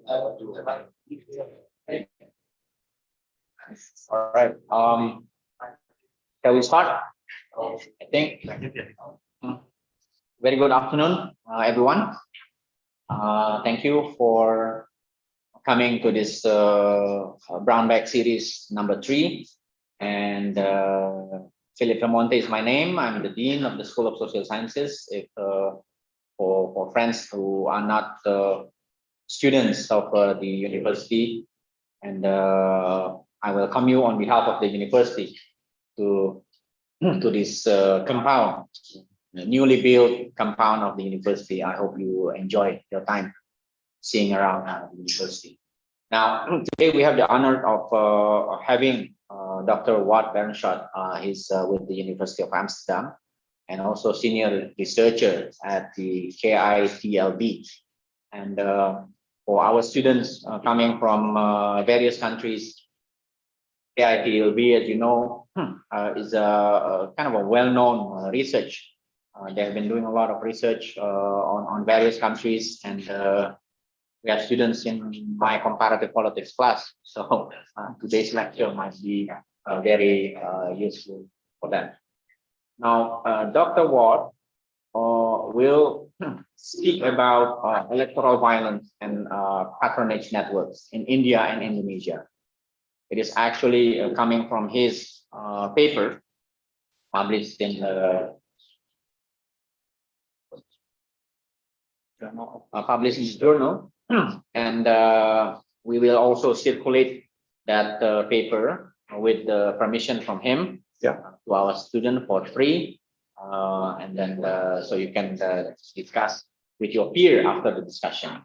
All right. Shall we start? I think. Very good afternoon, everyone. Thank you for coming to this Brownbag series number 3. And Philip Lamonte is my name. I'm the Dean of the School of Social Sciences. If for friends who are not students of the university, and I welcome you on behalf of the university to this compound, the newly built compound of the university. I hope you enjoy your time seeing around the university. Now, today we have the honor of having Dr. Berenschot. He's with the University of Amsterdam and also senior researcher at the KITLB. And for our students coming from various countries, KITLB, as you know, is a kind of a well-known research. They have been doing a lot of research on various countries, and we have students in my comparative politics class. So today's lecture might be very useful for them. Now, Dr. Ward will speak about electoral violence and patronage networks in India and Indonesia. It is actually coming from his paper published in the journal, and we will also circulate that paper with the permission from him to our student for free, and then so you can discuss with your peer after the discussion.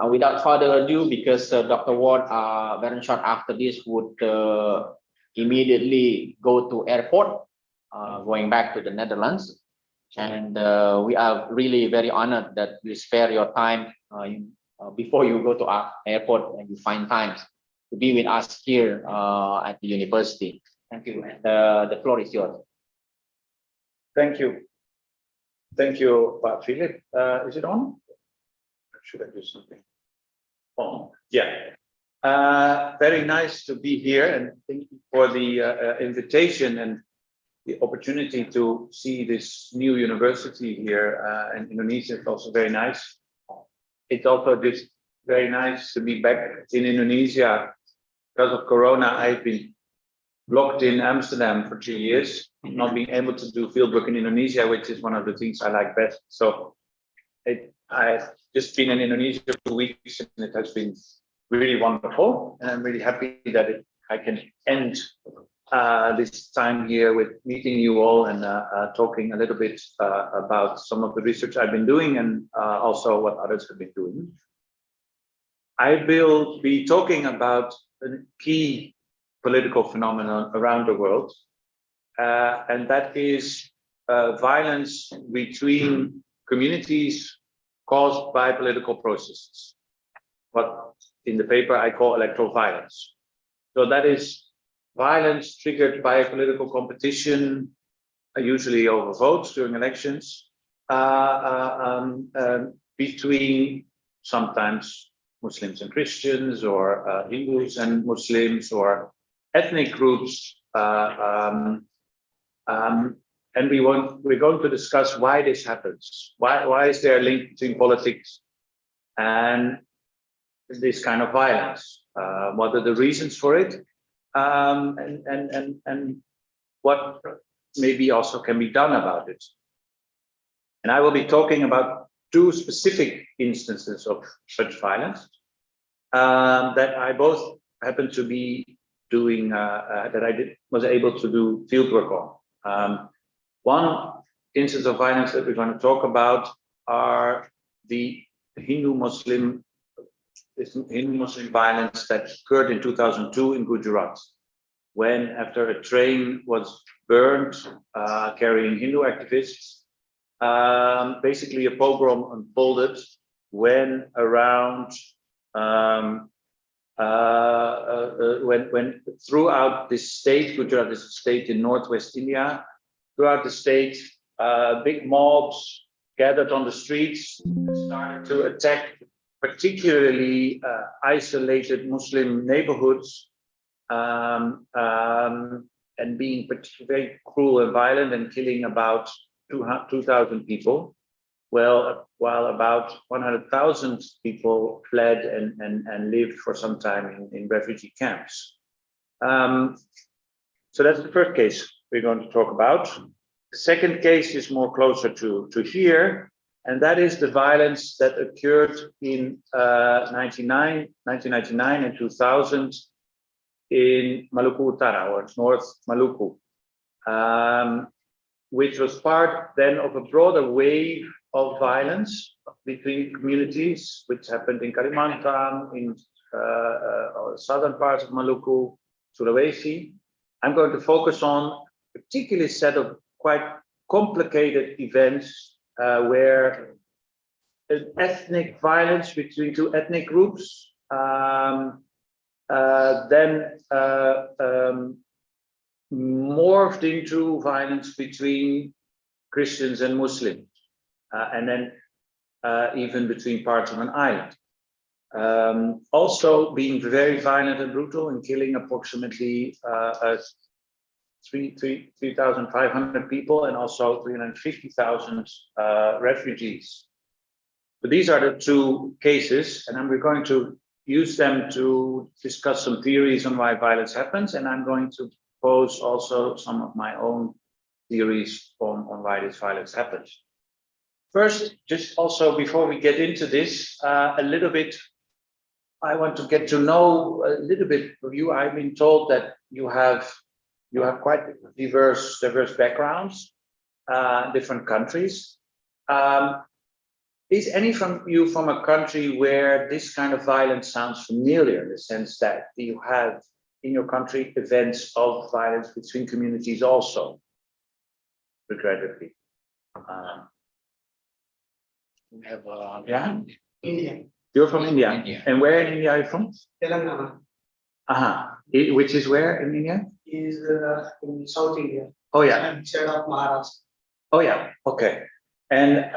Without further ado, because Dr. Berenschot after this would immediately go to airport, going back to the Netherlands. And we are really very honored that you spare your time before you go to our airport and you find time to be with us here at the university. Thank you. The floor is yours. Thank you. Thank you, Philip. Is it on? Should I do something? Oh, yeah. Very nice to be here, and thank you for the invitation and the opportunity to see this new university here in Indonesia. It's also very nice. It's also just very nice to be back in Indonesia. Because of Corona, I've been locked in Amsterdam for 2 years, not being able to do fieldwork in Indonesia, which is one of the things I like best. So I've just been in Indonesia for 2 weeks, and it has been really wonderful. And I'm really happy that I can end this time here with meeting you all and talking a little bit about some of the research I've been doing and also what others have been doing. I will be talking about a key political phenomenon around the world, and that is violence between communities caused by political processes, what in the paper I call electoral violence. So that is violence triggered by a political competition, usually over votes during elections, between sometimes Muslims and Christians, or Hindus and Muslims, or ethnic groups. And we're going to discuss why this happens. Why is there a link between politics and this kind of violence? What are the reasons for it? And what maybe also can be done about it. And I will be talking about 2 specific instances of such violence that I both happen to be doing, that I was able to do fieldwork on. One instance of violence that we're going to talk about are the Hindu-Muslim violence that occurred in 2002 in Gujarat, when after a train was burned carrying Hindu activists, basically a pogrom unfolded when around when throughout this state, Gujarat is a state in northwest India, throughout the state, big mobs gathered on the streets and started to attack particularly isolated Muslim neighborhoods, and being very cruel and violent and killing about 2,000 people, while about 100,000 people fled and lived for some time in refugee camps. So that's the first case we're going to talk about. The second case is more closer to here, and that is the violence that occurred in 1999 and 2000 in Maluku Utara, or North Maluku, which was part then of a broader wave of violence between communities, which happened in Kalimantan, in southern parts of Maluku, Sulawesi. I'm going to focus on a particular set of quite complicated events where ethnic violence between two ethnic groups, then morphed into violence between Christians and Muslims, and then even between parts of an island. Also being very violent and brutal and killing approximately 3,500 people and also 350,000 refugees. So these are the two cases, and we're going to use them to discuss some theories on why violence happens, and I'm going to pose also some of my own theories on why this violence happens. First, just also before we get into this, a little bit, I want to get to know a little bit of you. I've been told that you have quite diverse backgrounds, different countries. Is any from you from a country where this kind of violence sounds familiar, in the sense that you have in your country events of violence between communities also, regrettably? We have Yeah? India. You're from India. India. And where in India are you from? Telangana Which is where in India? is in South India. Oh yeah. Instead of Maharashtra. Oh yeah. Okay. And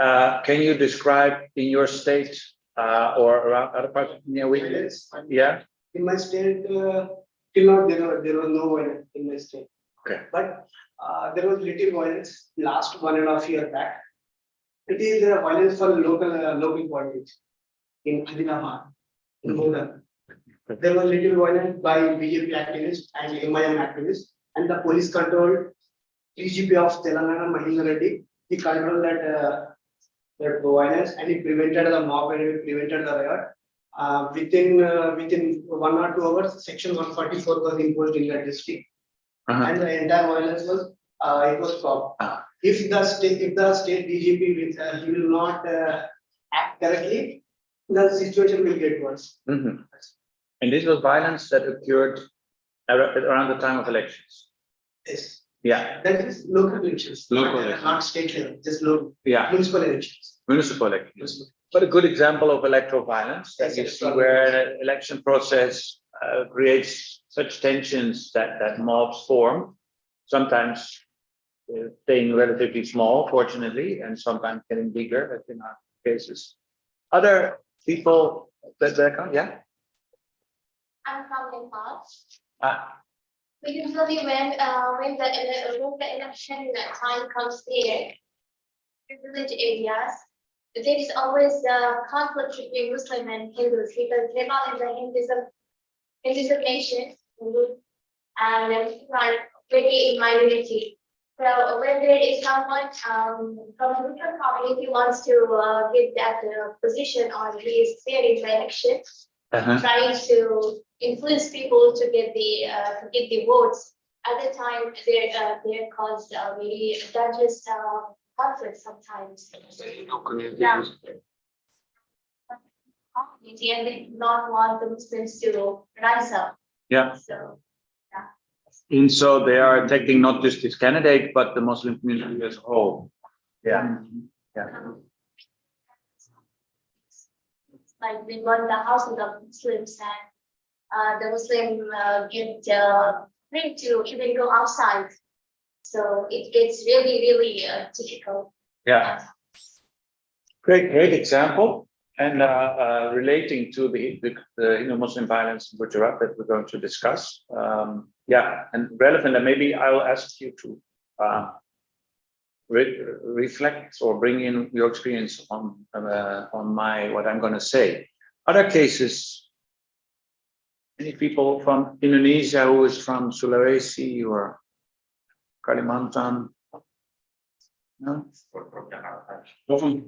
can you describe in your state or around other parts of India? Yeah. In my state, till now there was no violence in my state. Okay. But there was little violence last 1.5 years back. It is violence for local politics in Adinamar, in Modan. There was little violence by BJP activists and MIM activists, and the police controlled DGP of Telangana, Mahinda Reddy. He controlled that violence, and he prevented the mob and he prevented the riot. Within 1 or 2 hours, Section 144 was imposed in that district, and the entire violence was stopped. If the state DGP he will not act correctly, the situation will get worse. And this was violence that occurred around the time of elections. Yes. Yeah. That is local elections. Local elections. Not state level, just local. Yeah. Municipal elections. Municipal elections. But a good example of electoral violence that you see where an election process creates such tensions that mobs form, sometimes staying relatively small, fortunately, and sometimes getting bigger, as in our cases. Other people that come, yeah? I'm from Nepal. Ah, Usually when the election time comes here, in village areas, there is always a conflict between Muslim and Hindus, because Nepal is a Hinduism nation, and are very in minority. So when there is someone from a different community wants to get that position, or he is there in the election, trying to influence people to get the votes. At the time, there caused very dangerous conflict sometimes. Yeah. And they do not want the Muslims to rise up. yeah. So And so they are attacking not just this candidate, but the Muslim community as a whole. Yeah. Yeah. like we won the houses of Muslims, and the Muslim get free to even go outside. So it gets really, really difficult. Yeah. Great example. And relating to the Hindu-Muslim violence in Gujarat that we're going to discuss. Yeah, and relevant, and maybe I'll ask you to reflect or bring in your experience on what I'm going to say. Other cases, any people from Indonesia who is from Sulawesi or Kalimantan? No? From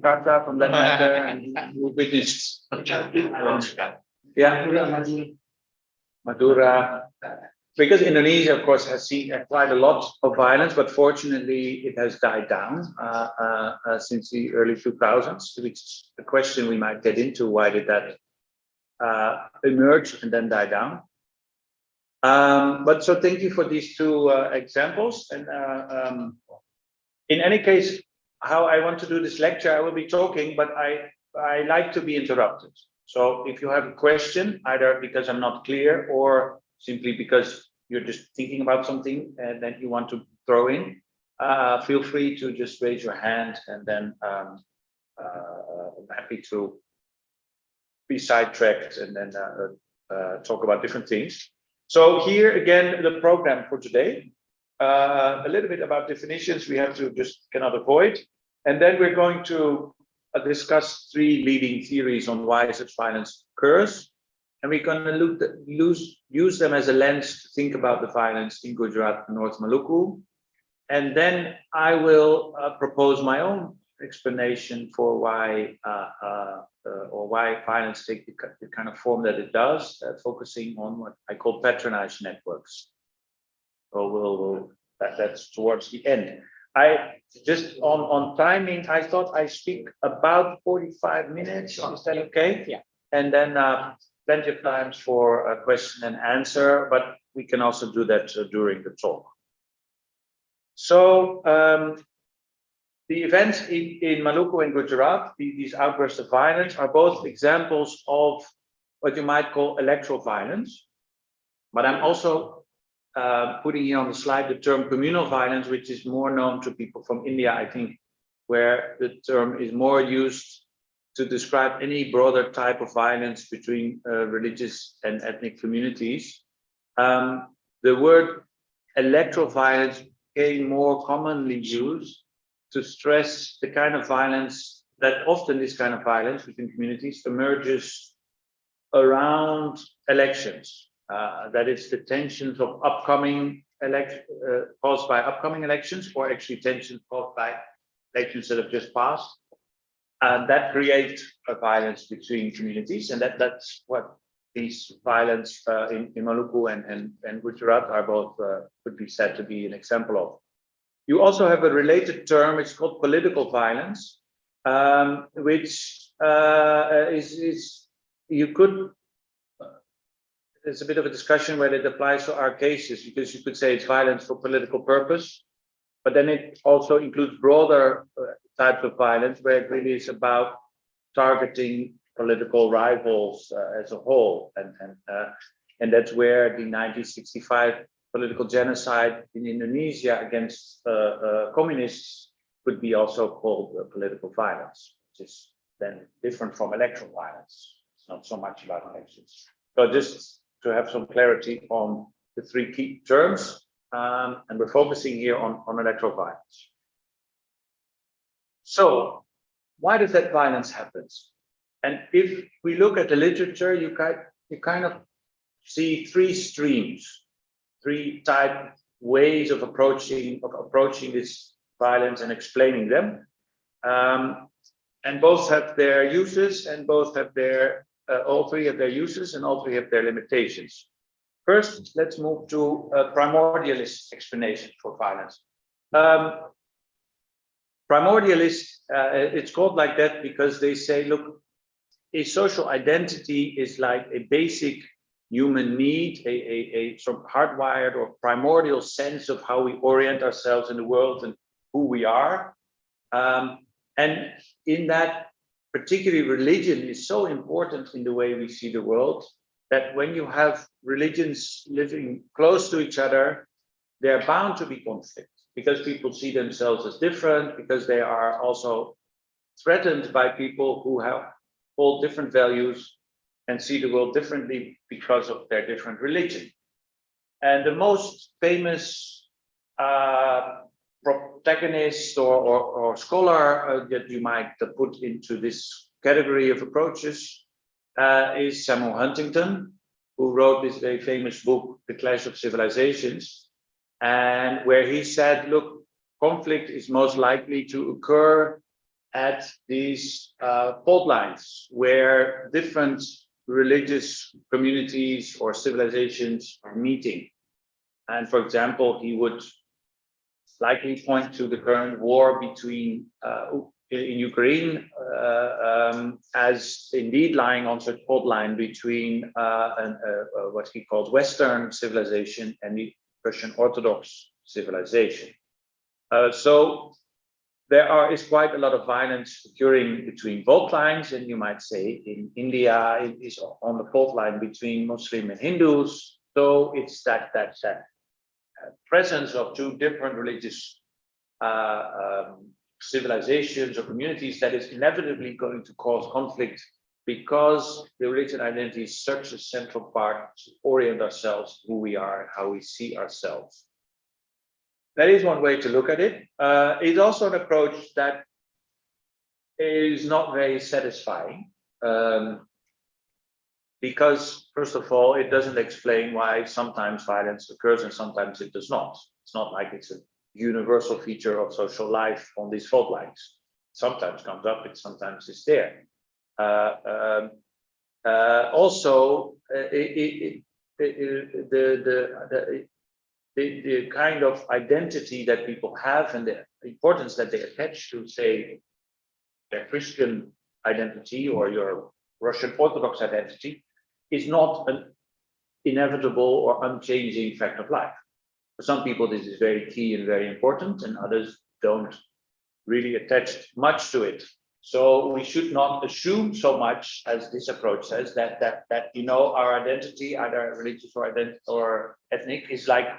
Jakarta, from that matter, and who witnessed. Yeah, Madura. Because Indonesia, of course, has seen quite a lot of violence, but fortunately it has died down since the early 2000s, which is a question we might get into. Why did that emerge and then die down? But so thank you for these two examples. And in any case, how I want to do this lecture, I will be talking, but I like to be interrupted. So if you have a question, either because I'm not clear or simply because you're just thinking about something and then you want to throw in, feel free to just raise your hand, and then I'm happy to be sidetracked and then talk about different things. So here again, the program for today, a little bit about definitions we have to just cannot avoid. And then we're going to discuss three leading theories on why such violence occurs. And we're going to use them as a lens to think about the violence in Gujarat and North Maluku. And then I will propose my own explanation for why violence takes the kind of form that it does, focusing on what I call patronage networks. So that's towards the end. I just on timing, I thought I speak about 45 minutes. Is that okay? Yeah. And then plenty of times for a question and answer, but we can also do that during the talk. So the events in Maluku and Gujarat, these outbursts of violence, are both examples of what you might call electoral violence. But I'm also putting here on the slide the term communal violence, which is more known to people from India, I think, where the term is more used to describe any broader type of violence between religious and ethnic communities. The word electoral violence became more commonly used to stress the kind of violence that often this kind of violence between communities emerges around elections. That is the tensions of upcoming caused by upcoming elections, or actually tensions caused by elections that have just passed. And that creates a violence between communities, and that's what these violence in Maluku and Gujarat are both could be said to be an example of. You also have a related term, it's called political violence, which is you could. There's a bit of a discussion whether it applies to our cases, because you could say it's violence for political purpose, but then it also includes broader types of violence where it really is about targeting political rivals as a whole, and that's where the 1965 political genocide in Indonesia against communists could be also called political violence, which is then different from electoral violence. It's not so much about elections. So just to have some clarity on the three key terms, and we're focusing here on electoral violence. So why does that violence happen? And if we look at the literature, you kind of see three streams, three type ways of approaching this violence and explaining them. And both have their uses, and both have their all three have their uses, and all three have their limitations. First, let's move to a primordialist explanation for violence. Primordialist, it's called like that because they say, look, a social identity is like a basic human need, a sort of hardwired or primordial sense of how we orient ourselves in the world and who we are. And in that, particularly religion is so important in the way we see the world, that when you have religions living close to each other, they're bound to be conflict, because people see themselves as different, because they are also threatened by people who have hold different values and see the world differently because of their different religion. And the most famous protagonist or scholar that you might put into this category of approaches is Samuel Huntington, who wrote this very famous book, The Clash of Civilizations, and where he said, look, conflict is most likely to occur at these fault lines where different religious communities or civilizations are meeting. And for example, he would likely point to the current war between in Ukraine as indeed lying on such fault line between what he called Western civilization and the Russian Orthodox civilization. So there is quite a lot of violence occurring between fault lines, and you might say in India it is on the fault line between Muslim and Hindus. So it's that presence of two different religious civilizations or communities that is inevitably going to cause conflict, because the religion identity is such a central part to orient ourselves, who we are, and how we see ourselves. That is one way to look at it. It's also an approach that is not very satisfying, because first of all, it doesn't explain why sometimes violence occurs and sometimes it does not. It's not like it's a universal feature of social life on these fault lines. Sometimes comes up, it sometimes is there. Also, the kind of identity that people have and the importance that they attach to, say, their Christian identity or your Russian Orthodox identity is not an inevitable or unchanging fact of life. For some people, this is very key and very important, and others don't really attach much to it. So we should not assume so much, as this approach says, that our identity, either religious or ethnic, is like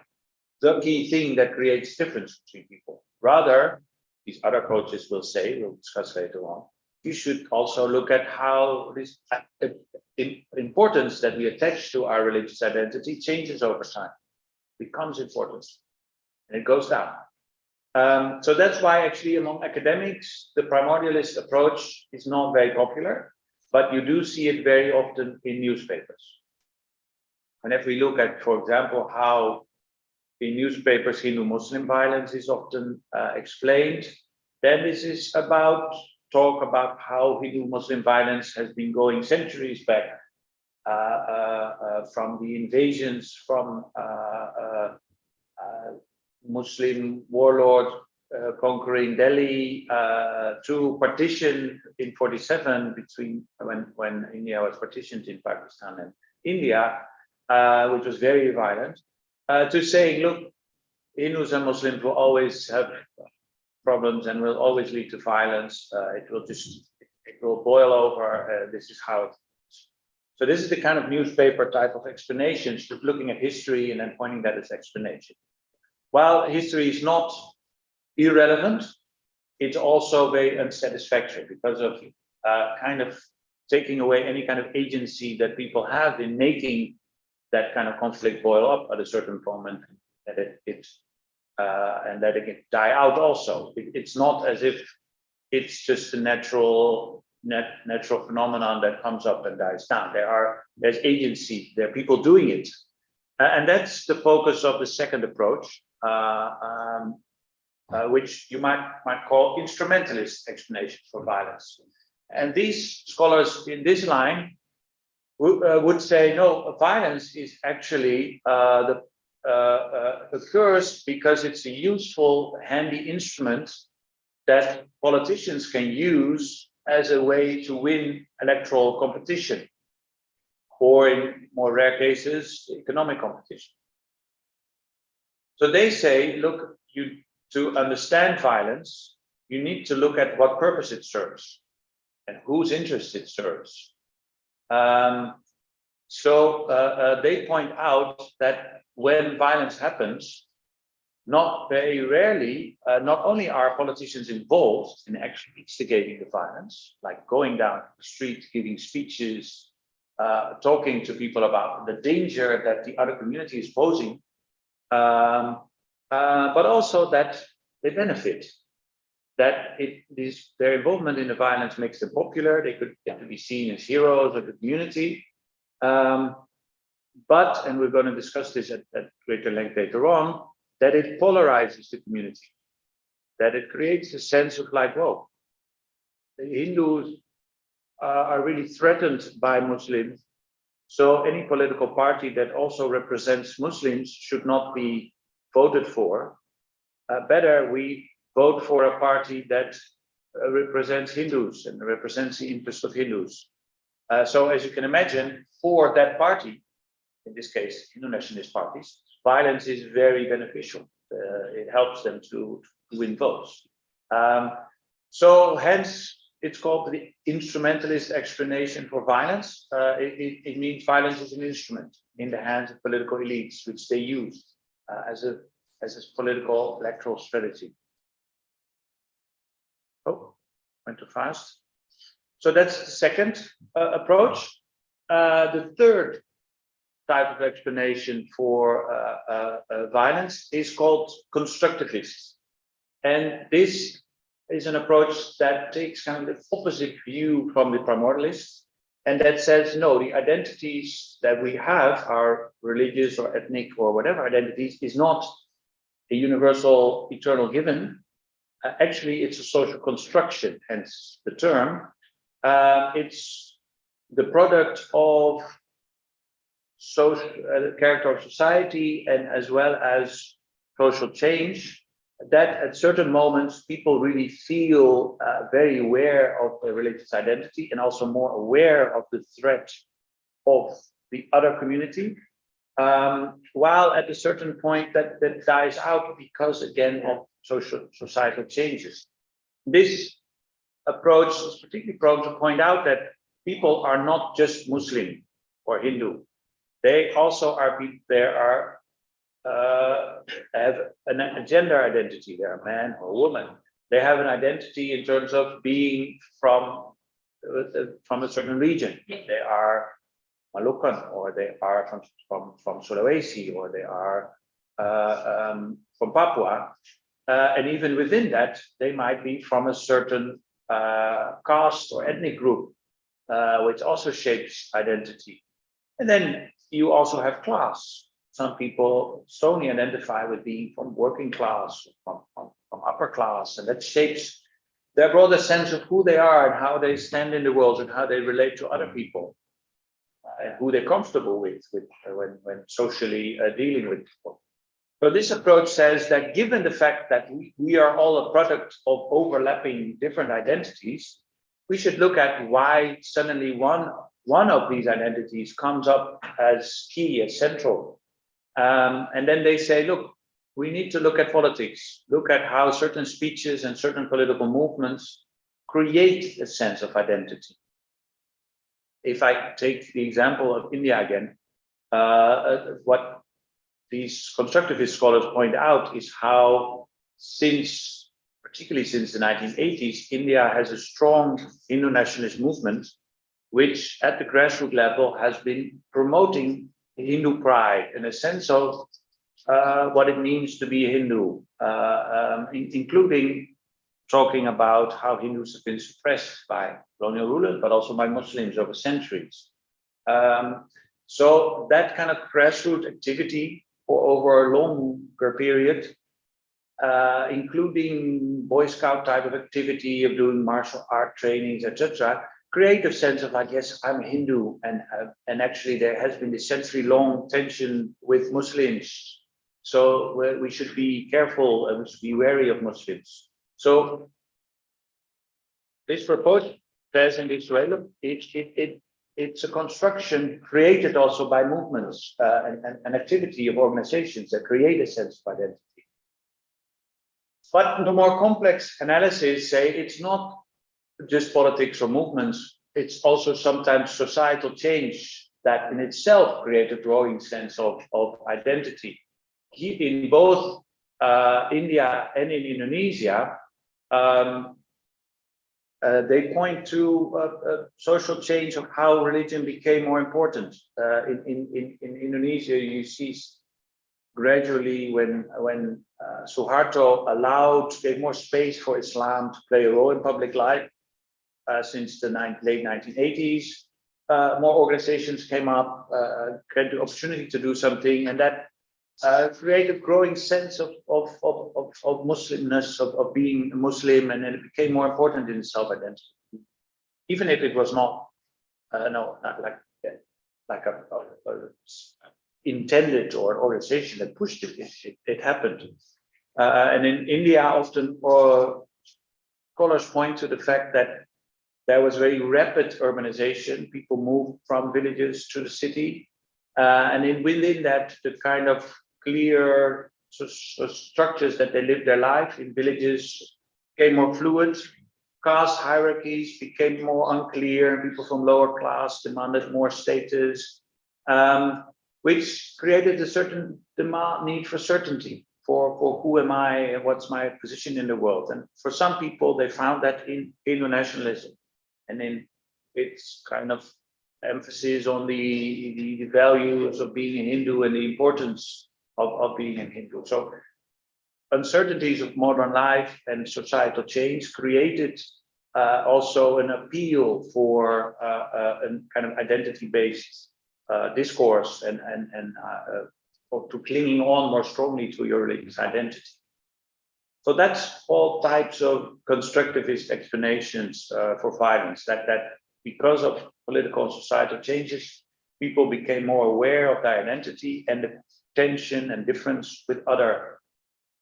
the key thing that creates difference between people. Rather, these other approaches will say, we'll discuss later on, you should also look at how this importance that we attach to our religious identity changes over time, becomes important, and it goes down. So that's why actually among academics, the primordialist approach is not very popular, but you do see it very often in newspapers. And if we look at, for example, how in newspapers Hindu-Muslim violence is often explained, then this is talk about how Hindu-Muslim violence has been going centuries back, from the invasions from Muslim warlords conquering Delhi to partition in 47 between when India was partitioned in Pakistan and India, which was very violent, to saying, look, Hindus and Muslims will always have problems and will always lead to violence. It will boil over. This is how it is. So this is the kind of newspaper type of explanations, looking at history and then pointing that as explanation. While history is not irrelevant, it's also very unsatisfactory because of kind of taking away any kind of agency that people have in making that kind of conflict boil up at a certain moment, that and that it can die out also. It's not as if it's just a natural phenomenon that comes up and dies down. There's agency, there are people doing it. And that's the focus of the second approach, which you might call instrumentalist explanation for violence. And these scholars in this line would say, no, violence is actually occurs because it's a useful, handy instrument that politicians can use as a way to win electoral competition, or in more rare cases, economic competition. So they say, look, to understand violence, you need to look at what purpose it serves and whose interest it serves. So they point out that when violence happens, not very rarely, not only are politicians involved in actually instigating the violence, like going down the street, giving speeches, talking to people about the danger that the other community is posing, but also that they benefit. That their involvement in the violence makes them popular. They could get to be seen as heroes of the community. But, and we're going to discuss this at greater length later on, that it polarizes the community. That it creates a sense of like, whoa, the Hindus are really threatened by Muslims. So any political party that also represents Muslims should not be voted for. Better we vote for a party that represents Hindus and represents the interests of Hindus. So as you can imagine, for that party, in this case, Hindu nationalist parties, violence is very beneficial. It helps them to win votes. So hence, it's called the instrumentalist explanation for violence. It means violence is an instrument in the hands of political elites, which they use as a political electoral strategy. Oh, went too fast. So that's the second approach. The third type of explanation for violence is called constructivist. And this is an approach that takes kind of the opposite view from the primordialists, and that says, no, the identities that we have, our religious or ethnic or whatever identities, is not a universal eternal given. Actually, it's a social construction, hence the term. It's the product of social character of society, and as well as social change, that at certain moments people really feel very aware of their religious identity and also more aware of the threat of the other community, while at a certain point that dies out because again of societal changes. This approach is particularly prone to point out that people are not just Muslim or Hindu. They also are people, have a gender identity. They're a man or a woman. They have an identity in terms of being from a certain region. They are Malukan, or they are from Sulawesi, or they are from Papua. And even within that, they might be from a certain caste or ethnic group, which also shapes identity. And then you also have class. Some people solely identify with being from working class, from upper class, and that shapes their broader sense of who they are and how they stand in the world and how they relate to other people, and who they're comfortable with when socially dealing with people. So this approach says that given the fact that we are all a product of overlapping different identities, we should look at why suddenly one of these identities comes up as key, as central. And then they say, look, we need to look at politics, look at how certain speeches and certain political movements create a sense of identity. If I take the example of India again, what these constructivist scholars point out is how particularly since the 1980s, India has a strong Hindu nationalist movement, which at the grassroots level has been promoting Hindu pride and a sense of what it means to be a Hindu, including talking about how Hindus have been suppressed by colonial rulers, but also by Muslims over centuries. So that kind of grassroots activity for over a longer period, including Boy Scout type of activity of doing martial art trainings, etc., create a sense of like, yes, I'm a Hindu, and actually there has been this century-long tension with Muslims. So we should be careful and we should be wary of Muslims. So this report says in this way, look, it's a construction created also by movements and activity of organizations that create a sense of identity. But the more complex analysis say it's not just politics or movements, it's also sometimes societal change that in itself creates a growing sense of identity. In both India and in Indonesia, they point to social change of how religion became more important. In Indonesia, you see gradually when Suharto gave more space for Islam to play a role in public life since the late 1980s. More organizations came up, had the opportunity to do something, and that created a growing sense of Muslimness, of being a Muslim, and then it became more important in self-identity, even if it was not not like a intended or organization that pushed it. It happened, and in India, often scholars point to the fact that there was very rapid urbanization. People moved from villages to the city, and within that, the kind of clear structures that they lived their life in villages became more fluid. Caste hierarchies became more unclear. People from lower class demanded more status, which created a certain need for certainty. For who am I and what's my position in the world? And for some people, they found that in Hindu nationalism and in its kind of emphasis on the values of being a Hindu and the importance of being a Hindu. So uncertainties of modern life and societal change created also an appeal for a kind of identity-based discourse and to clinging on more strongly to your religious identity. So that's all types of constructivist explanations for violence, that because of political and societal changes, people became more aware of their identity and the tension and difference with other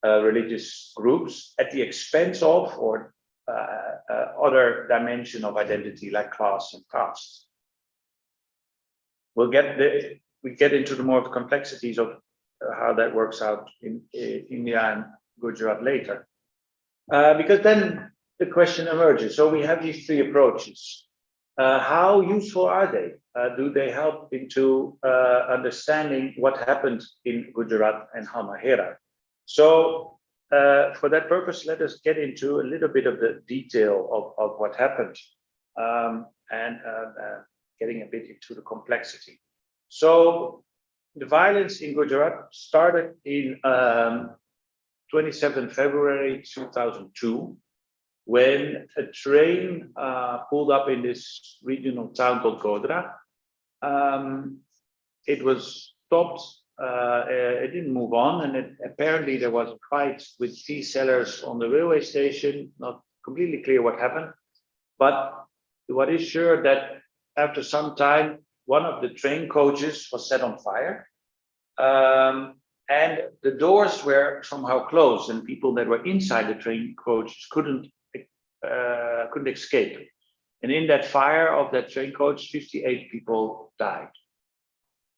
religious groups at the expense of or other dimension of identity like class and caste. We get into the more complexities of how that works out in India and Gujarat later. Because then the question emerges. So we have these three approaches. How useful are they? Do they help into understanding what happened in Gujarat and Halmahera? So for that purpose, let us get into a little bit of the detail of what happened and getting a bit into the complexity. So the violence in Gujarat started in 27 February 2002, when a train pulled up in this regional town called Godhra. It was stopped, it didn't move on, and apparently there was a fight with tea sellers on the railway station. Not completely clear what happened, but what is sure that after some time, one of the train coaches was set on fire. And the doors were somehow closed, and people that were inside the train coaches couldn't escape. And in that fire of that train coach, 58 people died.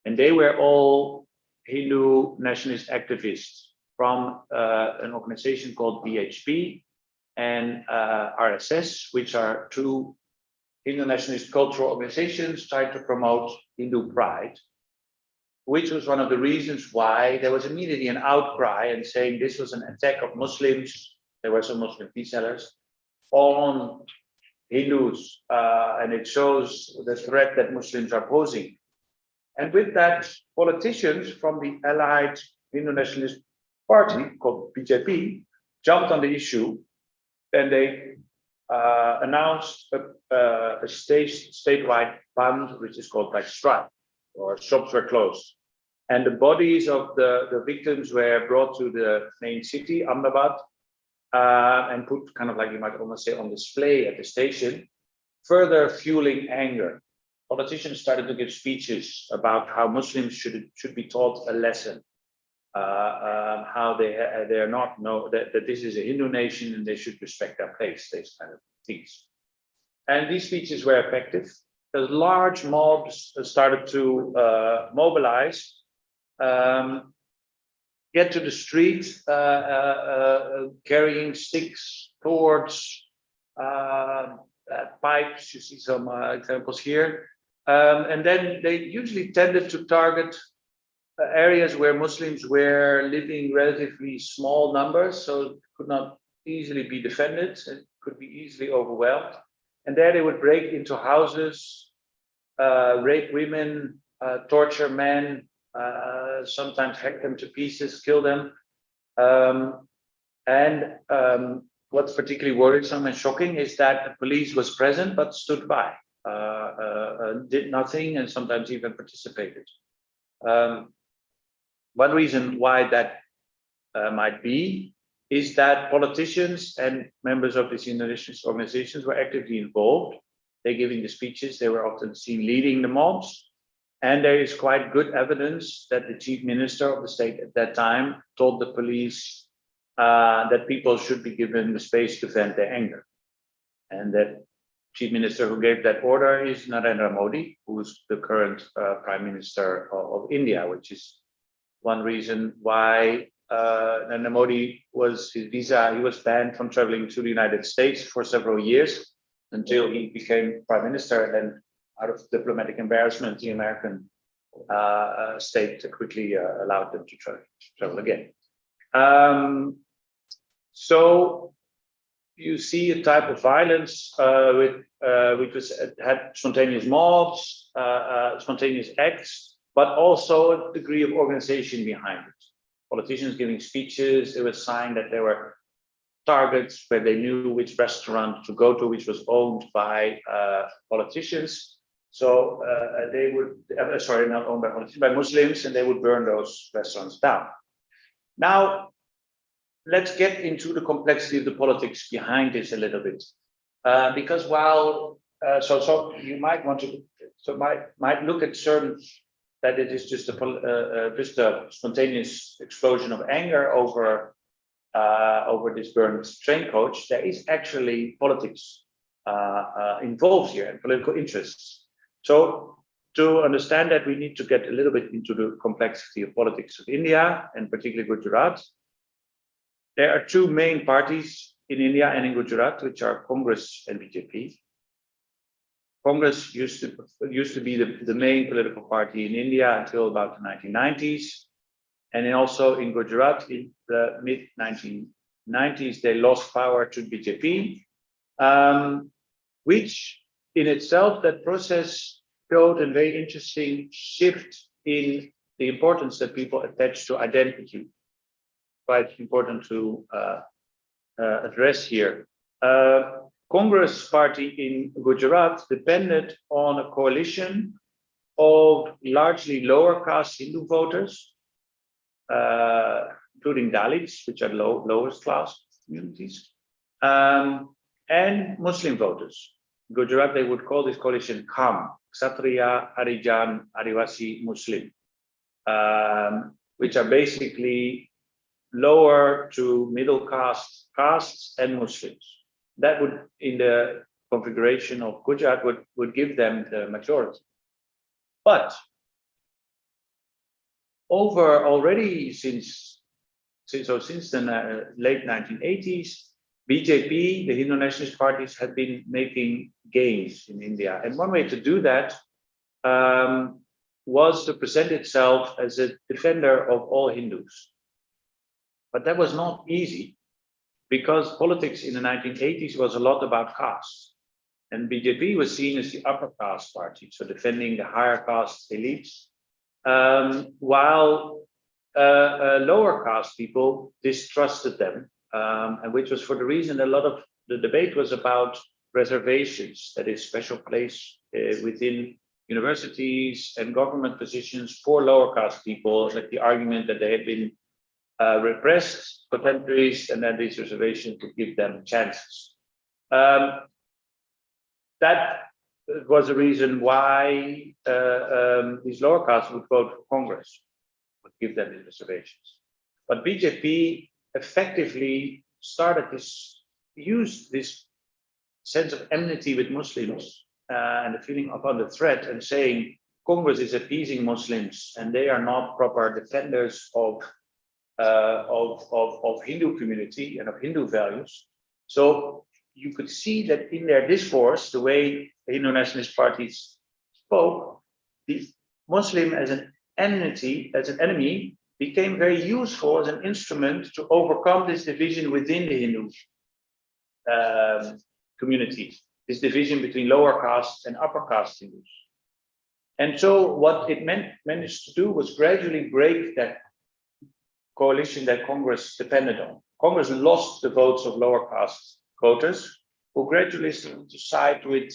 And they were all Hindu nationalist activists from an organization called BHP and RSS, which are two Hindu nationalist cultural organizations trying to promote Hindu pride, which was one of the reasons why there was immediately an outcry and saying this was an attack of Muslims. There were some Muslim tea sellers on Hindus, and it shows the threat that Muslims are posing. And with that, politicians from the allied Hindu nationalist party called BJP jumped on the issue, and they announced a statewide ban, which is called like strike, or shops were closed. And the bodies of the victims were brought to the main city, Ahmedabad, and put kind of like you might almost say on display at the station, further fueling anger. Politicians started to give speeches about how Muslims should be taught a lesson, how they are not that this is a Hindu nation and they should respect their place, these kind of things. And these speeches were effective. The large mobs started to mobilize, get to the street, carrying sticks, torches, pipes. You see some examples here. And then they usually tended to target areas where Muslims were living relatively small numbers, so could not easily be defended, it could be easily overwhelmed. And there they would break into houses, rape women, torture men, sometimes hack them to pieces, kill them. What's particularly worrisome and shocking is that the police was present but stood by, did nothing, and sometimes even participated. One reason why that might be is that politicians and members of these Indonesian organizations were actively involved. They're giving the speeches, they were often seen leading the mobs. And there is quite good evidence that the chief minister of the state at that time told the police that people should be given the space to vent their anger. And that chief minister who gave that order is Narendra Modi, who's the current prime minister of India, which is one reason why Narendra Modi his visa, he was banned from traveling to the United States for several years until he became prime minister, and then out of diplomatic embarrassment, the American state quickly allowed them to travel again. So you see a type of violence which had spontaneous mobs, spontaneous acts, but also a degree of organization behind it. Politicians giving speeches, it was signed that there were targets where they knew which restaurant to go to, which was owned by politicians. So they would, sorry, not owned by politicians, by Muslims, and they would burn those restaurants down. Now, let's get into the complexity of the politics behind this a little bit. Because while, so you might want to, might look at certain, that it is just a spontaneous explosion of anger over this burned train coach. There is actually politics involved here and political interests. So to understand that, we need to get a little bit into the complexity of politics of India, and particularly Gujarat. There are two main parties in India and in Gujarat, which are Congress and BJP. Congress used to be the main political party in India until about the 1990s. And then also in Gujarat, in the mid-1990s, they lost power to BJP, which in itself, that process showed a very interesting shift in the importance that people attach to identity. Quite important to address here. Congress party in Gujarat depended on a coalition of largely lower caste Hindu voters, including Dalits, which are lowest class communities, and Muslim voters. In Gujarat, they would call this coalition KHAM, Kshatriya, Harijan, Adivasi, Muslim, which are basically lower to middle castes and Muslims. That would, in the configuration of Gujarat, would give them the majority. But already since the late 1980s, BJP, the Hindu nationalist parties, had been making gains in India. And one way to do that was to present itself as a defender of all Hindus. But that was not easy, because politics in the 1980s was a lot about caste. And BJP was seen as the upper caste party, so defending the higher caste elites, while lower caste people distrusted them, and which was for the reason a lot of the debate was about reservations, that is, special place within universities and government positions for lower caste people, like the argument that they had been repressed for centuries, and then these reservations would give them chances. That was the reason why these lower castes would vote for Congress, would give them these reservations. But BJP effectively used this sense of enmity with Muslims and the feeling of under threat, and saying Congress is appeasing Muslims and they are not proper defenders of Hindu community and of Hindu values. So you could see that in their discourse, the way the Hindu nationalist parties spoke, the Muslim as an enmity, as an enemy, became very useful as an instrument to overcome this division within the Hindu community, this division between lower caste and upper caste Hindus. And so what it managed to do was gradually break that coalition that Congress depended on. Congress lost the votes of lower caste voters, who gradually started to side with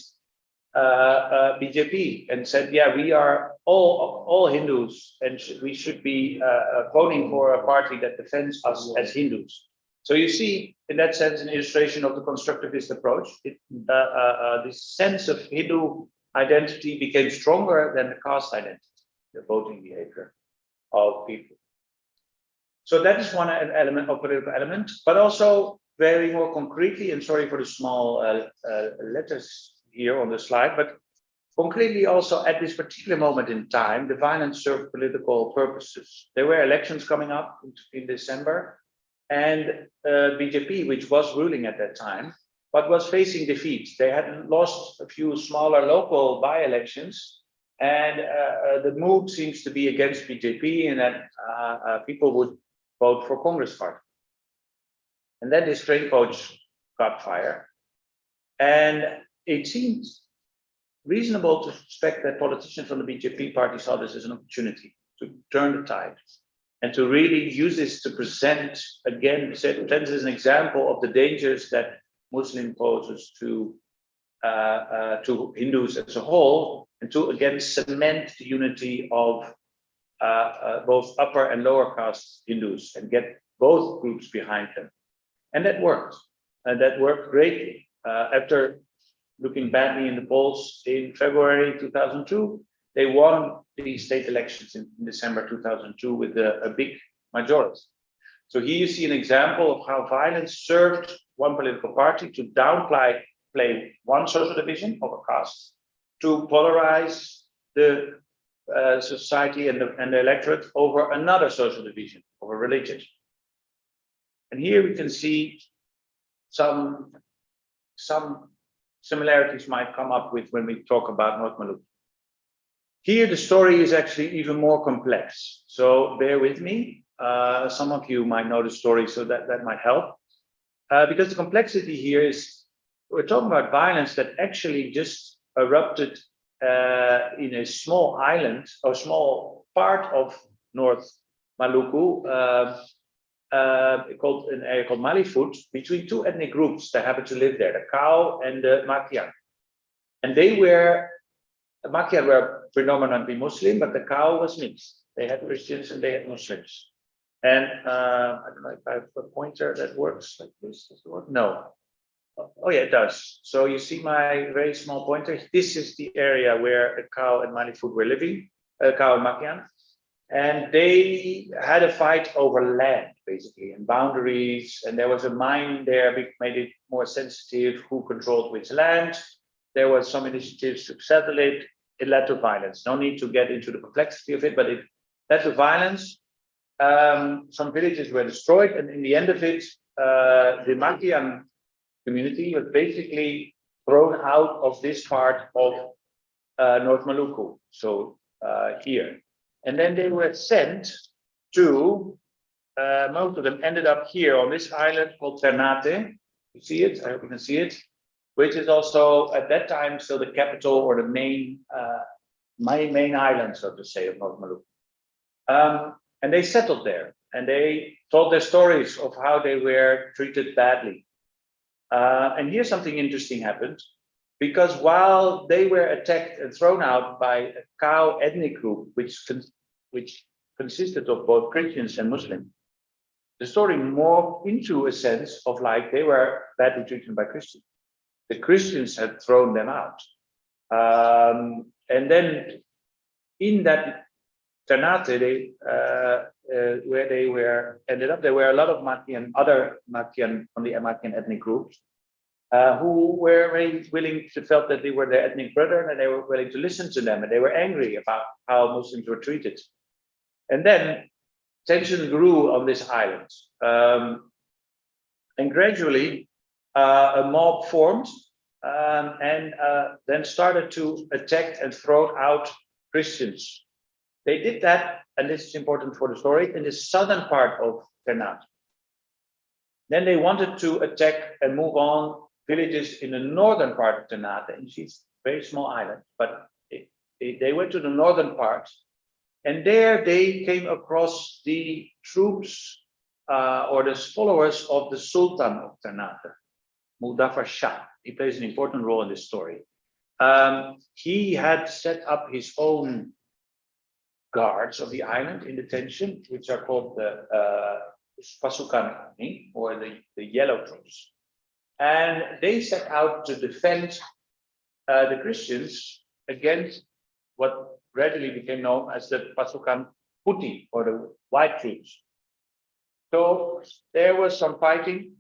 BJP and said, yeah, we are all Hindus and we should be voting for a party that defends us as Hindus. So you see, in that sense, an illustration of the constructivist approach. This sense of Hindu identity became stronger than the caste identity, the voting behavior of people. So that is one element of political element, but also very more concretely, and sorry for the small letters here on the slide, but concretely also at this particular moment in time, the violence served political purposes. There were elections coming up in December, and BJP, which was ruling at that time, but was facing defeat. They had lost a few smaller local by-elections, and the mood seems to be against BJP, and that people would vote for Congress party. And then this train coach got fire. And it seems reasonable to suspect that politicians from the BJP party saw this as an opportunity to turn the tide and to really use this to present, again, present as an example of the dangers that Muslim poses to Hindus as a whole, and to again cement the unity of both upper and lower caste Hindus and get both groups behind them. And that worked. And that worked greatly. After looking badly in the polls in February 2002, they won the state elections in December 2002 with a big majority. So here you see an example of how violence served one political party to downplay one social division of a caste, to polarize the society and the electorate over another social division, over religion. And here we can see some similarities might come up with when we talk about North Maluku. Here the story is actually even more complex. So bear with me. Some of you might know the story, so that might help. Because the complexity here is, we're talking about violence that actually just erupted in a small island or small part of North Maluku, called an area called Malifut, between two ethnic groups that happened to live there, the Kau and the Makian. And the Makian were predominantly Muslim, but the Kau was mixed. They had Christians and they had Muslims. And I don't know if I have a pointer that works like this. Does it work? No. Oh yeah, it does. So you see my very small pointer. This is the area where the Kau and Malifut were living, Kau and Makian. And they had a fight over land, basically, and boundaries. And there was a mine there, which made it more sensitive who controlled which land. There were some initiatives to settle it. It led to violence. No need to get into the complexity of it, but it led to violence. Some villages were destroyed, and in the end of it, the Makian community was basically thrown out of this part of North Maluku. So here. And then they were sent to, most of them ended up here on this island called Ternate. You see it? I hope you can see it. Which is also at that time still the capital or the main island, so to say, of North Maluku. And they settled there, and they told their stories of how they were treated badly. And here's something interesting happened, because while they were attacked and thrown out by a Kau ethnic group, which consisted of both Christians and Muslims, the story morphed into a sense of like they were badly treated by Christians. The Christians had thrown them out. And then in that Ternate, where they were ended up, there were a lot of other Makian from the Makian ethnic groups who were very willing to felt that they were their ethnic brethren, and they were willing to listen to them, and they were angry about how Muslims were treated. And then tension grew on this island, and gradually a mob formed and then started to attack and throw out Christians. They did that, and this is important for the story, in the southern part of Ternate. Then they wanted to attack and move on villages in the northern part of Ternate, and she's a very small island, but they went to the northern part, and there they came across the troops or the followers of the Sultan of Ternate, Muzaffar Shah. He plays an important role in this story. He had set up his own guards of the island in detention, which are called the Pasukan Army, or the Yellow Troops. And they set out to defend the Christians against what readily became known as the Pasukan Putih, or the White Troops. So there was some fighting,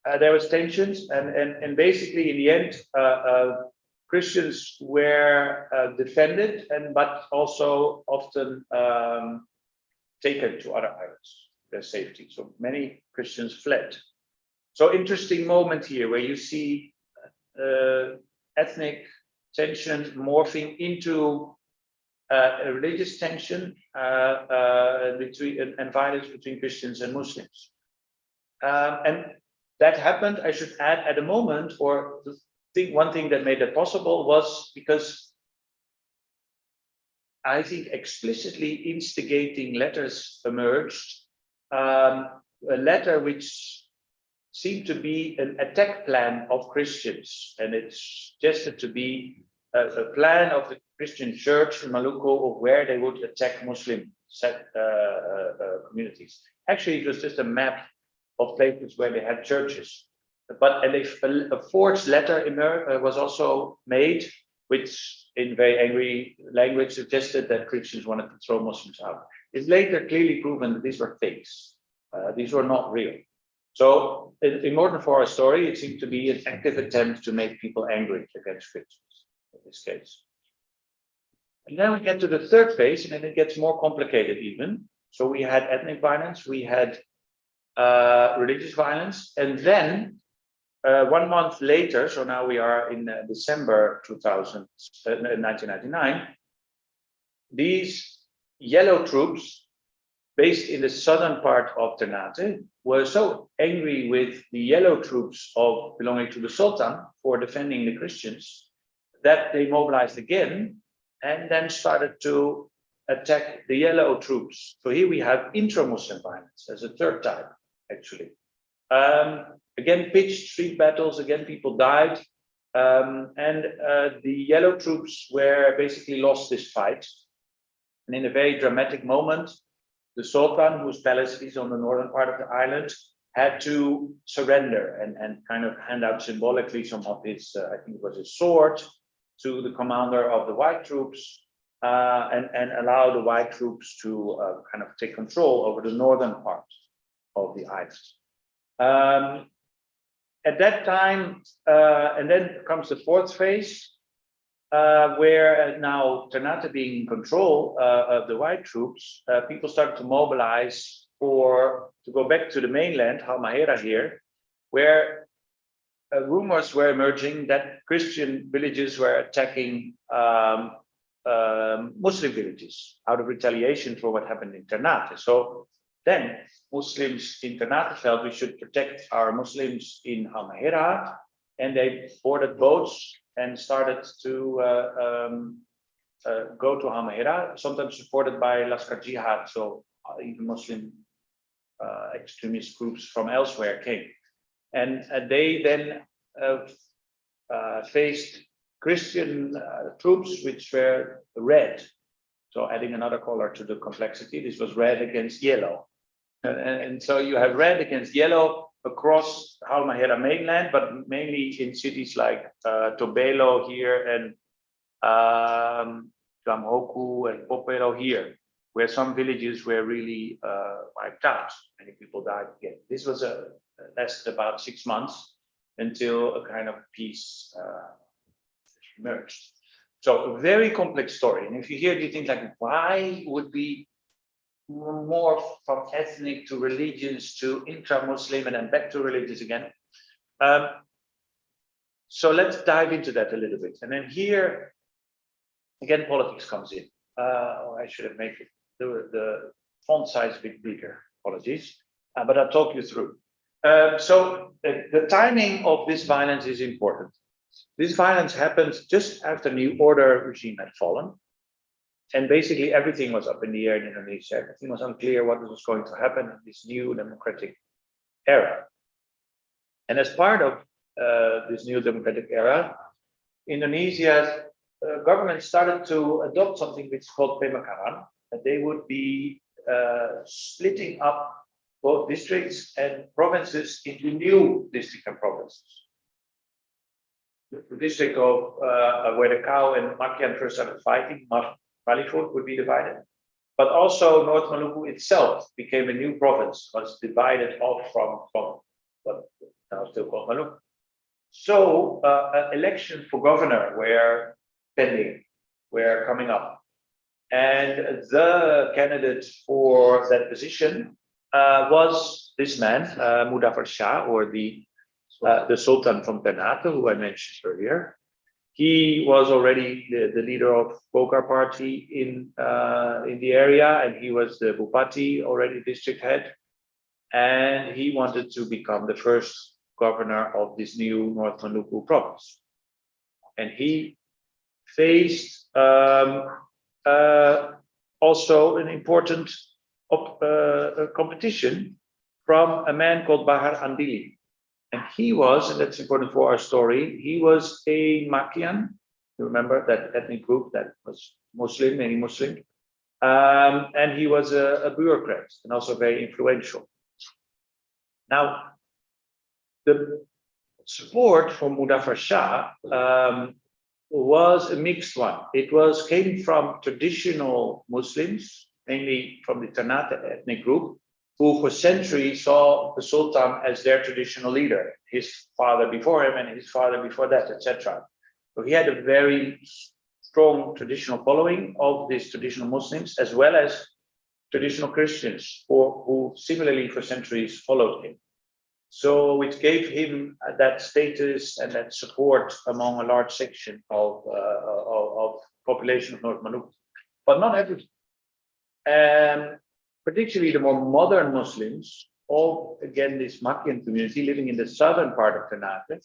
there was tensions, and basically in the end, Christians were defended, but also often taken to other islands, their safety. So many Christians fled. So interesting moment here where you see ethnic tension morphing into a religious tension between and violence between Christians and Muslims. And that happened, I should add, at a moment, or one thing that made that possible was because I think explicitly instigating letters emerged. A letter which seemed to be an attack plan of Christians, and it's suggested to be a plan of the Christian church in Maluku of where they would attack Muslim communities. Actually, it was just a map of places where they had churches. But a forged letter was also made, which in very angry language suggested that Christians wanted to throw Muslims out. It's later clearly proven that these were fakes. These were not real. So in order for our story, it seemed to be an active attempt to make people angry against Christians in this case. And then we get to the third phase, and then it gets more complicated even. So we had ethnic violence, we had religious violence, and then 1 month later, so now we are in December 1999, these yellow troops based in the southern part of Ternate were so angry with the yellow troops belonging to the Sultan for defending the Christians that they mobilized again and then started to attack the yellow troops. So here we have intra-Muslim violence as a third type, actually. Again, pitched street battles, again, people died. The yellow troops were basically lost this fight. And in a very dramatic moment, the Sultan, whose palace is on the northern part of the island, had to surrender and kind of hand out symbolically some of his, I think it was his sword, to the commander of the white troops, and allow the white troops to kind of take control over the northern part of the island. At that time, and then comes the fourth phase, where now Ternate being in control of the white troops, people started to mobilize to go back to the mainland, Halmahera here, where rumors were emerging that Christian villages were attacking Muslim villages out of retaliation for what happened in Ternate. So then Muslims in Ternate felt we should protect our Muslims in Halmahera, and they boarded boats and started to go to Halmahera, sometimes supported by Laskar Jihad, so even Muslim extremist groups from elsewhere came. And they then faced Christian troops, which were red. So adding another color to the complexity, this was red against yellow. And so you have red against yellow across Halmahera mainland, but mainly in cities like Tobelo here and Gamhoku and Popelo here, where some villages were really wiped out. Many people died again. This was lasted about 6 months until a kind of peace emerged. So a very complex story. And if you hear, you think like, why would we more from ethnic to religions to intra-Muslim and then back to religious again? So let's dive into that a little bit. And then here, again, politics comes in. I should have made the font size a bit bigger. Apologies, but I'll talk you through. So the timing of this violence is important. This violence happened just after the New Order regime had fallen. And basically everything was up in the air in Indonesia. Everything was unclear what was going to happen in this new democratic era. And as part of this new democratic era, Indonesia's government started to adopt something which is called pemekaran, that they would be splitting up both districts and provinces into new districts and provinces. The district of where the Kau and Makian first started fighting, Malifut, would be divided. But also North Maluku itself became a new province, was divided off from what now still called Maluku. So election for governor were pending, were coming up. And the candidate for that position was this man, Mudaffar Shah, or the Sultan from Ternate, who I mentioned earlier. He was already the leader of Golkar party in the area, and he was the Bupati, already district head. And he wanted to become the first governor of this new North Maluku province. And he faced also an important competition from a man called Bahar Andili. And he was, and that's important for our story, he was a Makian. You remember that ethnic group that was Muslim, mainly Muslim. And he was a bureaucrat and also very influential. Now, the support for Mudaffar Shah was a mixed one. It came from traditional Muslims, mainly from the Ternate ethnic group, who for centuries saw the Sultan as their traditional leader, his father before him and his father before that, etc. So he had a very strong traditional following of these traditional Muslims, as well as traditional Christians who similarly for centuries followed him. So which gave him that status and that support among a large section of population of North Maluku, but not everyone. And particularly the more modern Muslims, or again this Makian community living in the southern part of Ternate,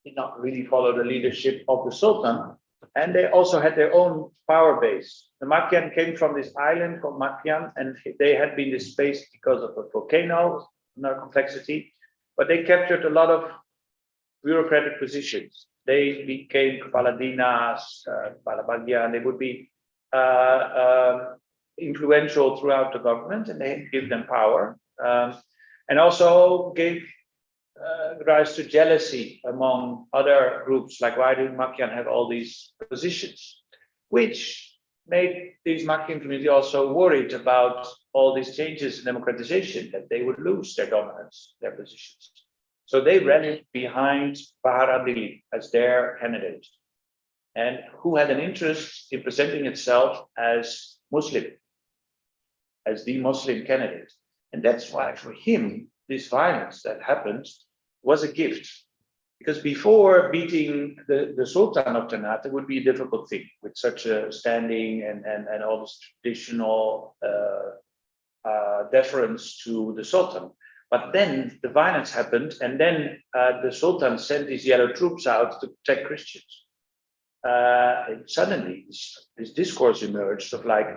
did not really follow the leadership of the Sultan, and they also had their own power base. The Makian came from this island called Makian, and they had been displaced because of a volcano, no complexity, but they captured a lot of bureaucratic positions. They became Kepala Dinas, Kepala Bagian, they would be influential throughout the government, and they give them power, and also gave rise to jealousy among other groups, like why do Makian have all these positions, which made these Makian community also worried about all these changes in democratization, that they would lose their dominance, their positions. So they rallied behind Bahar Andili as their candidate, and who had an interest in presenting itself as Muslim, as the Muslim candidate. And that's why for him, this violence that happened was a gift. Because before beating the Sultan of Ternate would be a difficult thing with such a standing and all this traditional deference to the Sultan. But then the violence happened, and then the Sultan sent his yellow troops out to protect Christians. And suddenly this discourse emerged of like,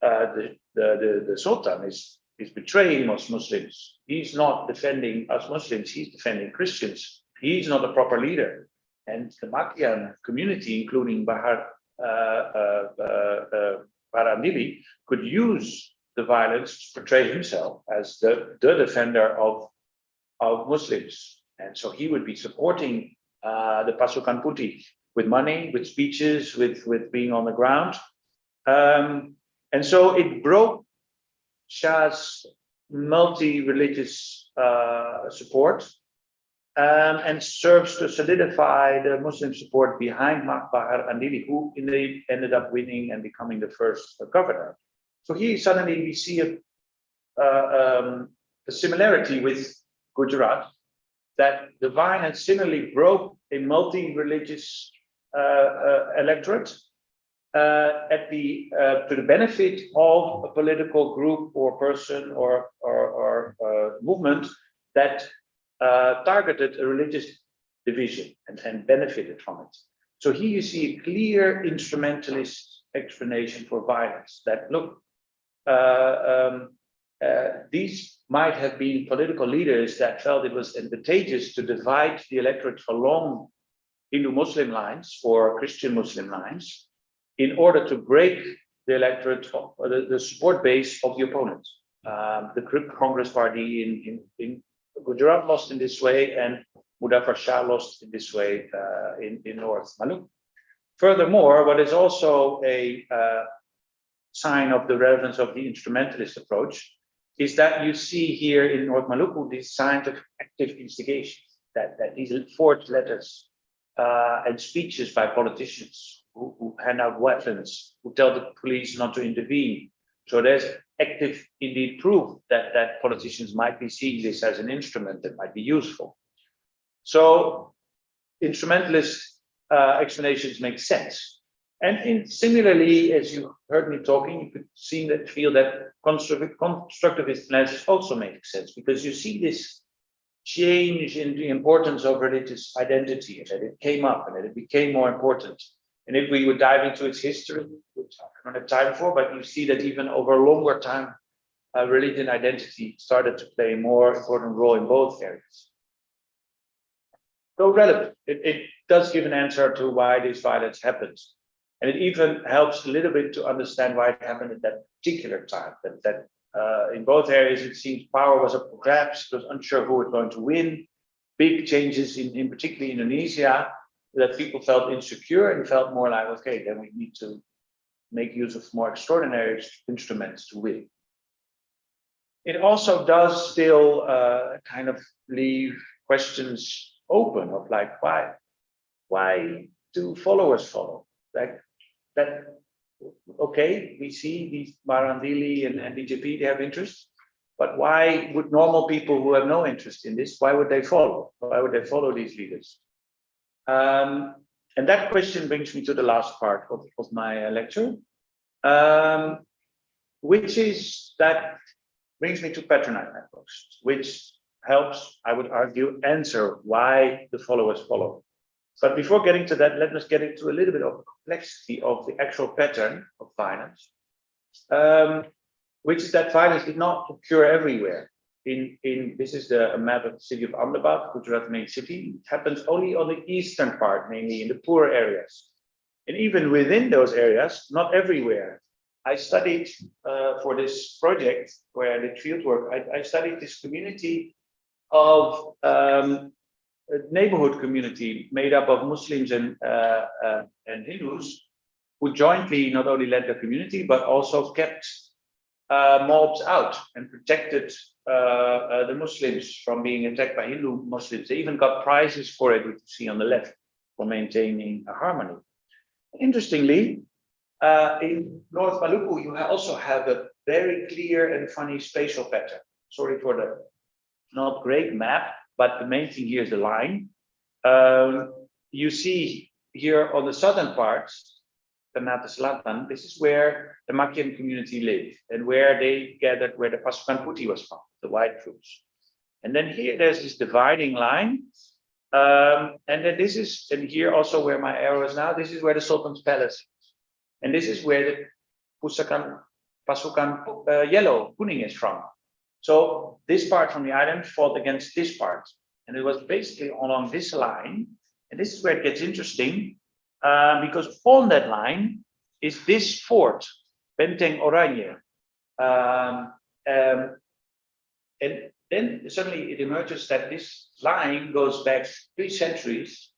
the Sultan is betraying most Muslims. He's not defending us Muslims, he's defending Christians. He's not a proper leader. And the Makian community, including Bahar Andili, could use the violence to portray himself as the defender of Muslims. And so he would be supporting the Pasukan Putih with money, with speeches, with being on the ground. And so it broke Shah's multi-religious support and serves to solidify the Muslim support behind Bahar Andili, who ended up winning and becoming the first governor. So here suddenly we see a similarity with Gujarat, that the violence similarly broke a multi-religious electorate at the to the benefit of a political group or person or movement that targeted a religious division and benefited from it. So here you see a clear instrumentalist explanation for violence. That look, these might have been political leaders that felt it was advantageous to divide the electorate along Hindu-Muslim lines or Christian-Muslim lines in order to break the electorate, the support base of the opponent. The Congress Party in Gujarat lost in this way, and Muzaffar Shah lost in this way in North Maluku. Furthermore, what is also a sign of the relevance of the instrumentalist approach is that you see here in North Maluku these signs of active instigation, that these forged letters and speeches by politicians who hand out weapons, who tell the police not to intervene. So there's active, indeed, proof that politicians might be seeing this as an instrument that might be useful. So instrumentalist explanations make sense. And similarly, as you heard me talking, you could feel that constructivist analysis also makes sense, because you see this change in the importance of religious identity, and that it came up and that it became more important. And if we would dive into its history, which I don't have time for, but you see that even over a longer time, religion identity started to play a more important role in both areas. So relevant, it does give an answer to why this violence happens. And it even helps a little bit to understand why it happened at that particular time. That in both areas, it seems power was up for grabs. It was unsure who was going to win. Big changes in particularly Indonesia, that people felt insecure and felt more like, okay, then we need to make use of more extraordinary instruments to win. It also does still kind of leave questions open of like, why do followers follow? Like that, okay, we see these Marandili and DJP, they have interest, but why would normal people who have no interest in this, why would they follow? Why would they follow these leaders? And that question brings me to the last part of my lecture, which is that brings me to Patronized Networks, which helps, I would argue, answer why the followers follow. But before getting to that, let us get into a little bit of complexity of the actual pattern of violence, which is that violence did not occur everywhere. This is a map of the city of Ahmedabad, Gujarat main city. It happens only on the eastern part, mainly in the poorer areas. And even within those areas, not everywhere. I studied for this project where I did fieldwork, I studied this community of a neighborhood community made up of Muslims and Hindus, who jointly not only led the community, but also kept mobs out and protected the Muslims from being attacked by Hindu Muslims. They even got prizes for it, which you see on the left, for maintaining a harmony. Interestingly, in North Maluku, you also have a very clear and funny spatial pattern. Sorry for the not great map, but the main thing here is the line. You see here on the southern parts, Ternate Selatan, this is where the Makian community lived and where they gathered, where the Pasukan Putih was found, the white troops. And then here there's this dividing line. And then this is, and here also where my arrow is now, this is where the Sultan's palace is. And this is where the Pasukan Yellow, Kuning is from. So this part from the island fought against this part. And it was basically along this line. And this is where it gets interesting, because on that line is this fort, Benteng Oranye. And then suddenly it emerges that this line goes back 3 centuries.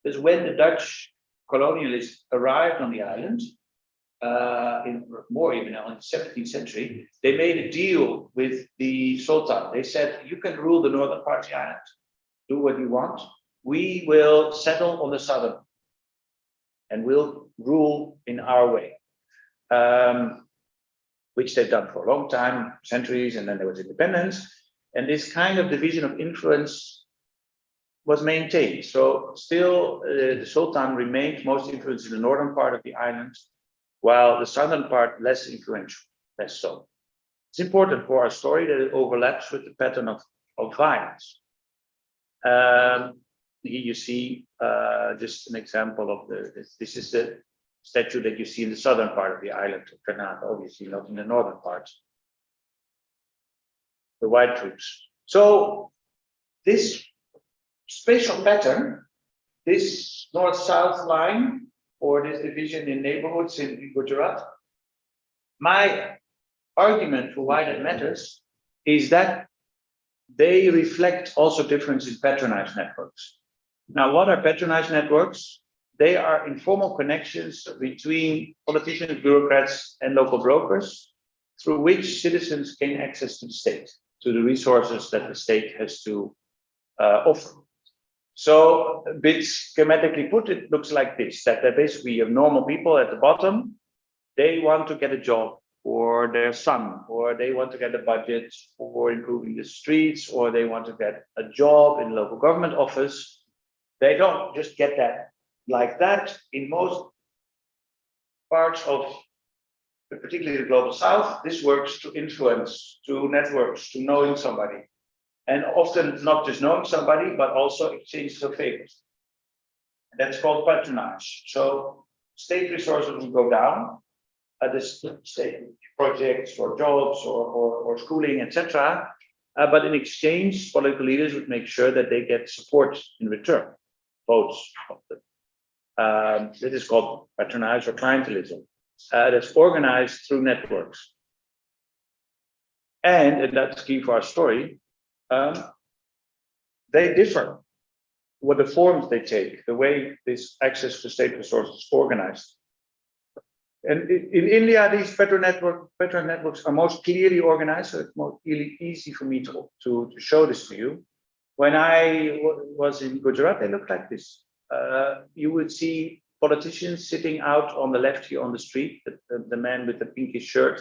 Because when the Dutch colonialists arrived on the island, in more even in the 17th century, they made a deal with the Sultan. They said, you can rule the northern part of the island, do what you want. We will settle on the southern and we'll rule in our way, which they've done for a long time, centuries, and then there was independence. And this kind of division of influence was maintained. So still the Sultan remained most influenced in the northern part of the island, while the southern part less influential, less so. It's important for our story that it overlaps with the pattern of violence. Here you see just an example of this is the statue that you see in the southern part of the island of Ternate, obviously not in the northern part. The white troops. So this spatial pattern, this north-south line, or this division in neighborhoods in Gujarat, my argument for why that matters is that they reflect also difference in patronized networks. Now, what are patronized networks? They are informal connections between politicians, bureaucrats, and local brokers through which citizens gain access to the state, to the resources that the state has to offer. So a bit schematically put, it looks like this, that basically you have normal people at the bottom. They want to get a job for their son, or they want to get a budget for improving the streets, or they want to get a job in local government office. They don't just get that like that. In most parts of, particularly the global south, this works to influence, to networks, to knowing somebody. And often not just knowing somebody, but also exchanges of favors. And that's called patronage. So state resources will go down, the state projects or jobs or schooling, etc. But in exchange, political leaders would make sure that they get support in return, votes. This is called patronage or clientelism. That's organized through networks. And that's key for our story, they differ. What the forms they take, the way this access to state resources is organized. And in India, these patron networks are most clearly organized, so it's more easy for me to show this to you. When I was in Gujarat, they looked like this. You would see politicians sitting out on the left here on the street, the man with the pinkish shirt,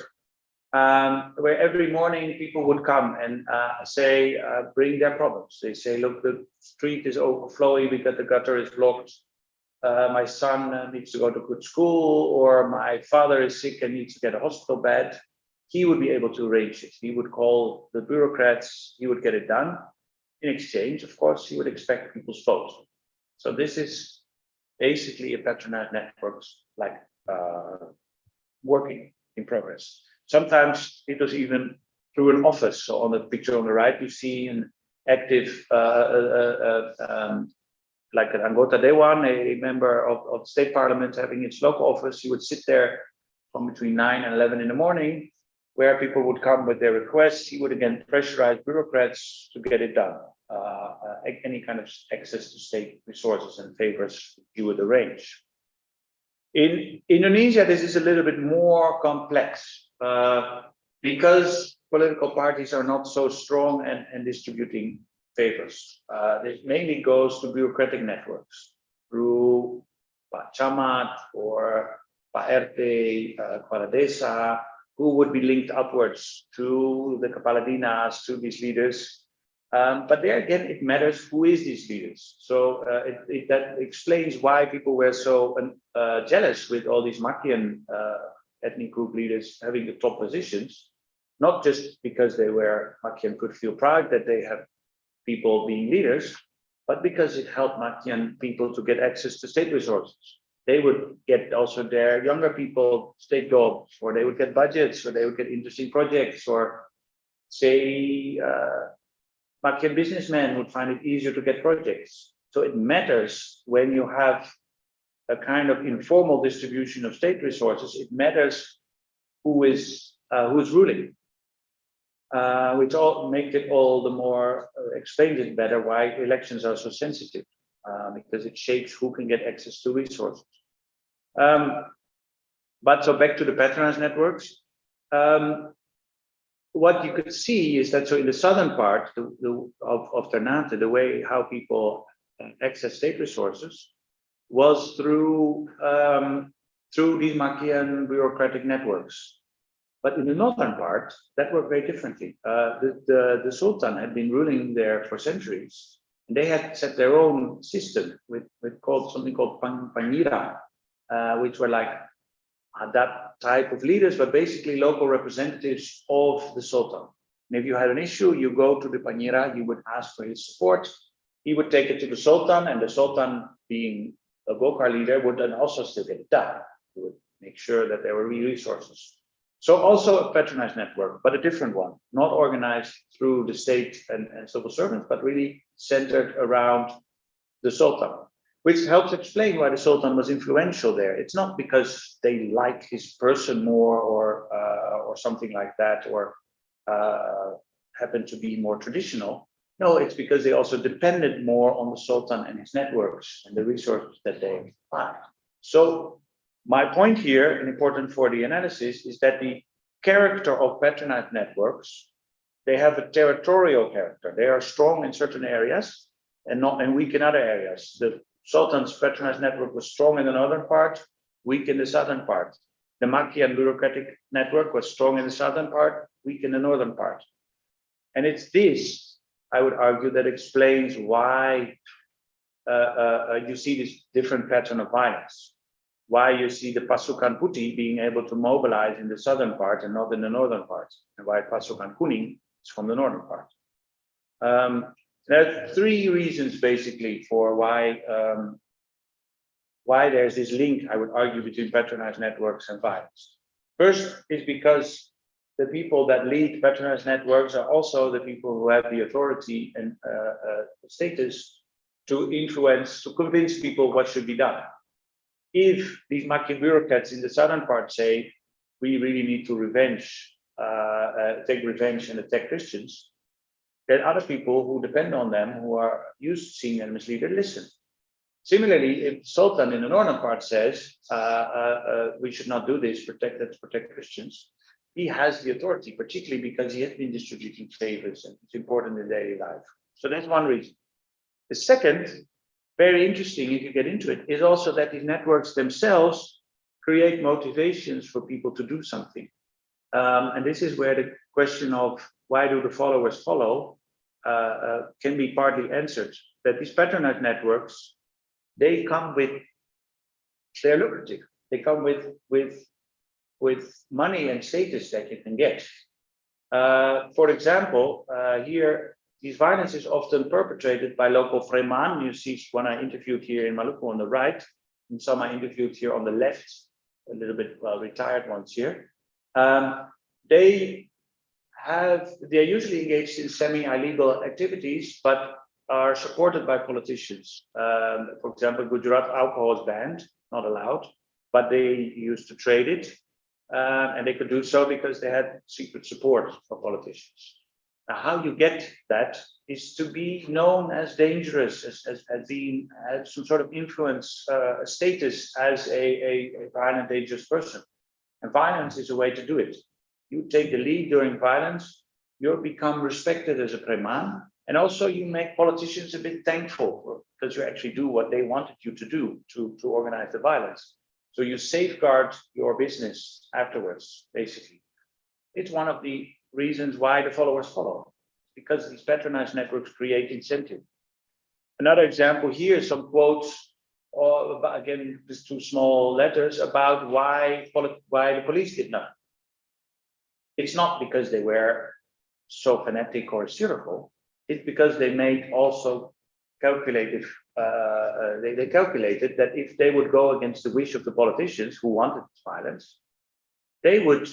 where every morning people would come and say, bring their problems. They say, look, the street is overflowing because the gutter is blocked. My son needs to go to good school, or my father is sick and needs to get a hospital bed. He would be able to arrange it. He would call the bureaucrats, he would get it done. In exchange, of course, he would expect people's votes. So this is basically a patronage network like working in progress. Sometimes it was even through an office. So on the picture on the right, you see an active, like an Anggota Dewan, a member of state parliament having its local office. He would sit there from between 9 and 11 in the morning, where people would come with their requests. He would again pressurize bureaucrats to get it done. Any kind of access to state resources and favors he would arrange. In Indonesia, this is a little bit more complex because political parties are not so strong and distributing favors. This mainly goes to bureaucratic networks through Pak Camat or Pak RT, Kepala Desa, who would be linked upwards to the Kepala Dinas, to these leaders. But there again, it matters who is these leaders. So that explains why people were so jealous with all these Makian ethnic group leaders having the top positions, not just because they were Makian could feel proud that they have people being leaders, but because it helped Makian people to get access to state resources. They would get also their younger people state jobs, or they would get budgets, or they would get interesting projects, or say Makian businessmen would find it easier to get projects. So it matters when you have a kind of informal distribution of state resources. It matters who is ruling, which all make it all the more explains it better why elections are so sensitive, because it shapes who can get access to resources. But so back to the patronage networks. What you could see is that so in the southern part of Ternate, the way how people access state resources was through these Makian bureaucratic networks. But in the northern part, that worked very differently. The Sultan had been ruling there for centuries, and they had set their own system with something called Pangira, which were like that type of leaders, but basically local representatives of the Sultan. And if you had an issue, you go to the Panjira, you would ask for his support. He would take it to the Sultan, and the Sultan, being a Golkar leader, would then also still get it done. He would make sure that there were resources. So also a patronage network, but a different one, not organized through the state and civil servants, but really centered around the Sultan, which helps explain why the Sultan was influential there. It's not because they like his person more or something like that, or happen to be more traditional. No, it's because they also depended more on the Sultan and his networks and the resources that they had. So my point here, and important for the analysis, is that the character of patronage networks, they have a territorial character. They are strong in certain areas and weak in other areas. The Sultan's patronage network was strong in the northern part, weak in the southern part. The Makian bureaucratic network was strong in the southern part, weak in the northern part. And it's this, I would argue, that explains why you see this different pattern of violence. Why you see the Pasukan Putih being able to mobilize in the southern part and not in the northern part, and why Pasukan Kuning is from the northern part. There are three reasons basically for why there's this link, I would argue, between patronage networks and violence. First is because the people that lead patronage networks are also the people who have the authority and status to influence, to convince people what should be done. If these Makian bureaucrats in the southern part say, we really need to take revenge and attack Christians, then other people who depend on them, who are used to seeing them as leaders, listen. Similarly, if Sultan in the northern part says, we should not do this, let's protect Christians, he has the authority, particularly because he has been distributing favors and it's important in daily life. So that's one reason. The second, very interesting if you get into it, is also that these networks themselves create motivations for people to do something. And this is where the question of why do the followers follow can be partly answered. That these patronage networks, they come with, they're lucrative. They come with money and status that you can get. For example, here, these violence is often perpetrated by local Freman. You see one I interviewed here in Maluku on the right, and some I interviewed here on the left, a little bit retired ones here. They're usually engaged in semi-illegal activities, but are supported by politicians. For example, Gujarat alcohol is banned, not allowed, but they used to trade it. And they could do so because they had secret support for politicians. Now, how you get that is to be known as dangerous, as being some sort of influence, status as a violent, dangerous person. And violence is a way to do it. You take the lead during violence, you'll become respected as a Preman, and also you make politicians a bit thankful because you actually do what they wanted you to do to organize the violence. So you safeguard your business afterwards, basically. It's one of the reasons why the followers follow, because these patronage networks create incentive. Another example here, some quotes, again, just two small letters about why the police did nothing. It's not because they were so fanatic or hysterical. It's because they made also calculative. They calculated that if they would go against the wish of the politicians who wanted violence, they would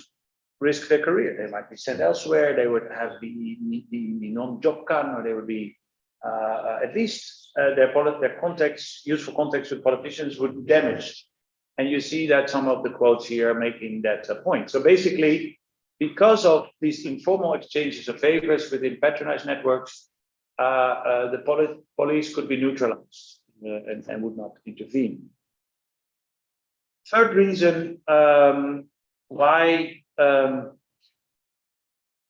risk their career. They might be sent elsewhere. They would have the non-job can, or they would be at least their contacts, useful contacts with politicians would be damaged. And you see that some of the quotes here are making that point. So basically, because of these informal exchanges of favors within patronage networks, the police could be neutralized and would not intervene. Third reason why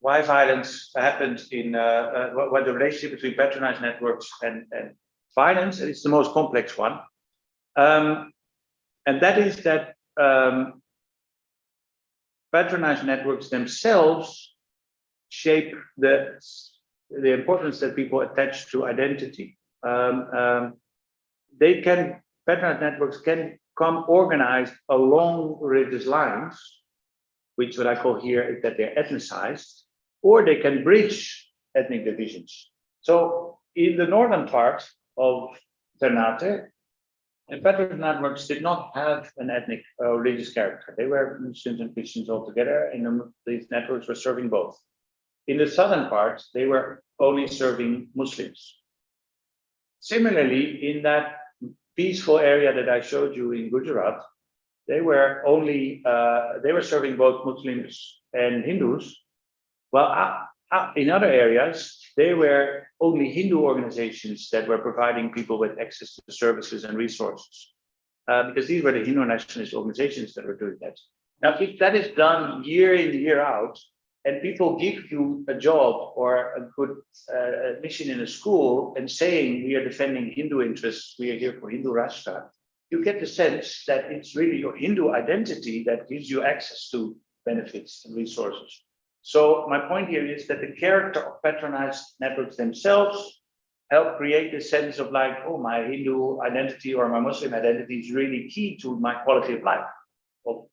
violence happened in what the relationship between patronage networks and violence, and it's the most complex one, and that is that patronage networks themselves shape the importance that people attach to identity. Patronage networks can come organized along religious lines, which what I call here is that they're ethnicized, or they can bridge ethnic divisions. So in the northern part of Ternate, the Patronage Networks did not have an ethnic religious character. They were Muslims and Christians all together, and these networks were serving both. In the southern part, they were only serving Muslims. Similarly, in that peaceful area that I showed you in Gujarat, they were serving both Muslims and Hindus. Well, in other areas, they were only Hindu organizations that were providing people with access to services and resources, because these were the Hindu nationalist organizations that were doing that. Now, if that is done year in, year out, and people give you a job or a good mission in a school and saying we are defending Hindu interests, we are here for Hindu Rashtra, you get the sense that it's really your Hindu identity that gives you access to benefits and resources. So my point here is that the character of patronized networks themselves help create a sense of like, oh, my Hindu identity or my Muslim identity is really key to my quality of life, of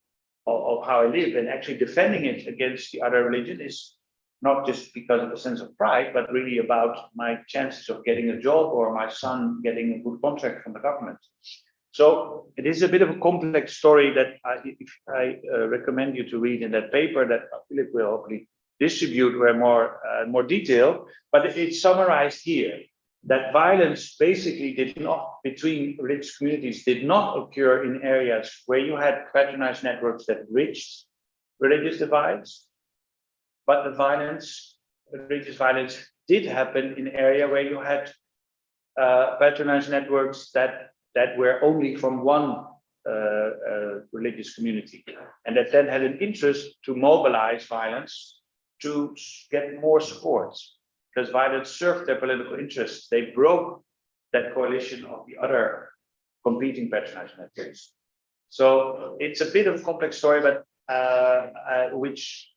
how I live, and actually defending it against the other religion is not just because of a sense of pride, but really about my chances of getting a job or my son getting a good contract from the government. So it is a bit of a complex story that I recommend you to read in that paper that Philip will hopefully distribute where more detail, but it's summarized here that violence basically did not, between religious communities, did not occur in areas where you had patronized networks that bridged religious divides, but religious violence did happen in area where you had patronized networks that were only from one religious community, and that then had an interest to mobilize violence to get more support, because violence served their political interests. They broke that coalition of the other competing patronage networks. So it's a bit of a complex story, but which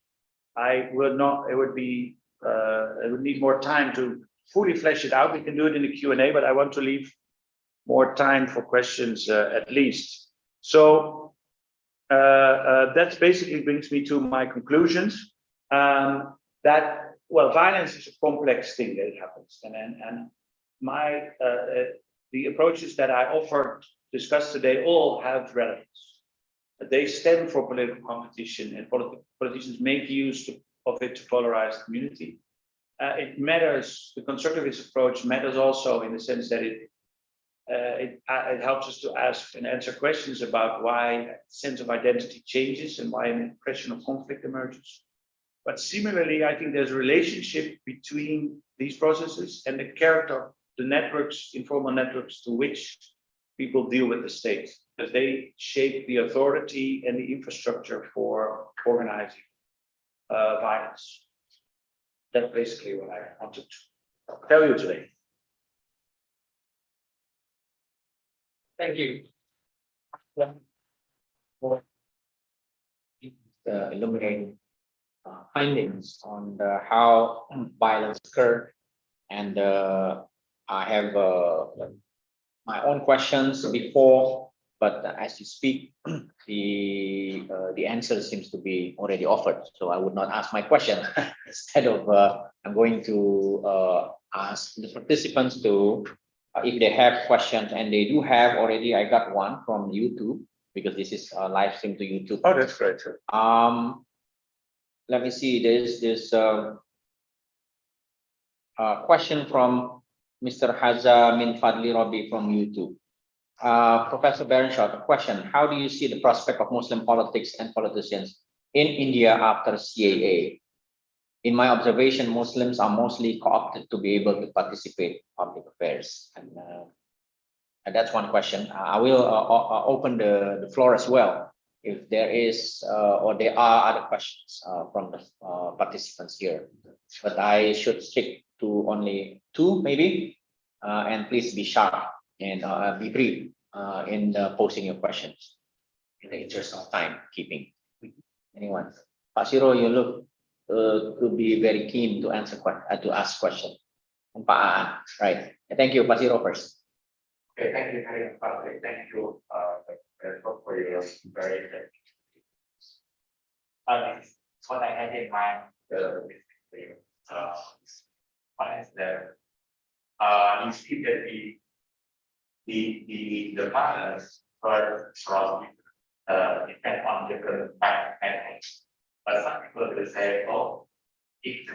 I will not, it would need more time to fully flesh it out. We can do it in the Q&A, but I want to leave more time for questions at least. So that basically brings me to my conclusions. Well, violence is a complex thing that happens, and the approaches that I discussed today all have relevance. They stem from political competition, and politicians make use of it to polarize the community. It matters. The constructivist approach matters also in the sense that it helps us to ask and answer questions about why a sense of identity changes and why an impression of conflict emerges. But similarly, I think there's a relationship between these processes and the character of the networks, informal networks, to which people deal with the state, because they shape the authority and the infrastructure for organizing violence. That's basically what I wanted to tell you today. Thank you. Illuminating findings on how violence occurred, and I have my own questions before, but as you speak, the answer seems to be already offered. So I would not ask my question. Instead of I'm going to ask the participants to, if they have questions, and they do have already. I got one from YouTube, because this is a live stream to YouTube. Oh, that's great. Let me see. There's this question from Mr. Haza Min Fadli Robi from YouTube. Professor Berenschot, a question: how do you see the prospect of Muslim politics and politicians in India after CAA? In my observation, Muslims are mostly co-opted to be able to participate in public affairs. And that's one question. I will open the floor as well, if there is or there are other questions from the participants here. But I should stick to only two, maybe. And please be sharp and be brief in posing your questions, in the interest of time keeping. Anyone? Pak Siro, you look to be very keen to ask questions. And Pak Aan, right? Thank you, Pak Siro first. Okay, thank you, Pak. Thank you, is very good. What I had in mind, one is that you see that the partners were from depend on different methods. But some people will say, oh, if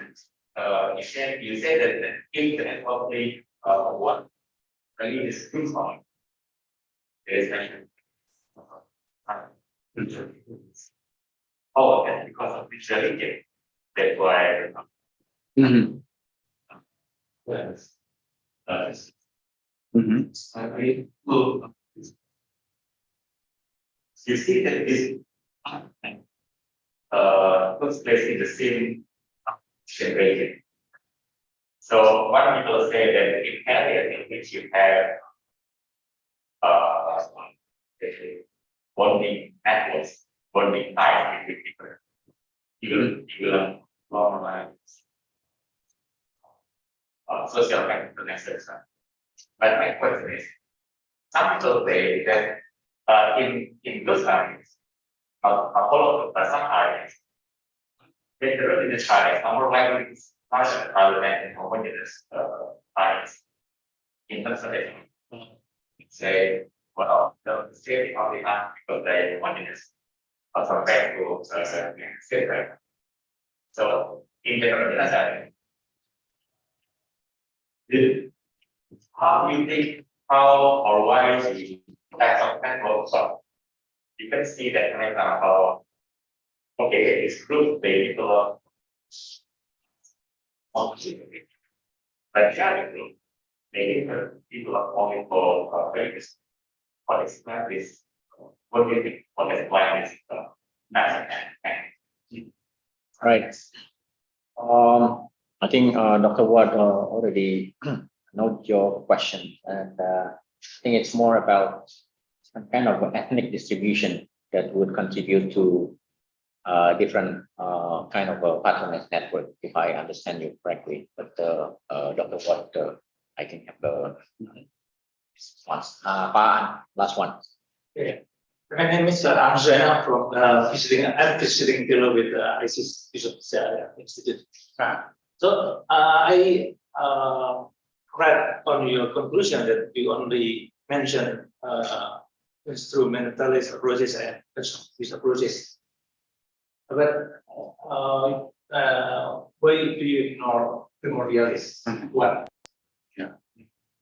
you say that if the network what really is proof on, there is actually oh, that's because of visuality. That's why yes. You see that this takes place in the same region. So one people say that in areas in which you have bonding networks, bonding ties between people, you will normalize social connections. But my question is, some people say that in those areas, some areas, the religious areas are more likely to function rather than homogeneous areas. In terms of it, say, well, the state of the land because they are homogeneous, compared to state. So in the religious area, how do you think how or why the types of networks are? You can see that right now how okay it's group they develop but the other group they develop only for various what is this what do you think what is why this Right. I think Dr. Watt already note your question, and I think it's more about some kind of ethnic distribution that would contribute to different kind of a patronage network, if I understand you correctly. But Dr. Watt, I can have the once. Last one. Yeah. My name is Anjana from I'm visiting fellow with ISIS Bishop Institute. So I read on your conclusion that you only mentioned instrumentalist approaches and constructivist approaches. But why do you ignore primordialist? One. Yeah.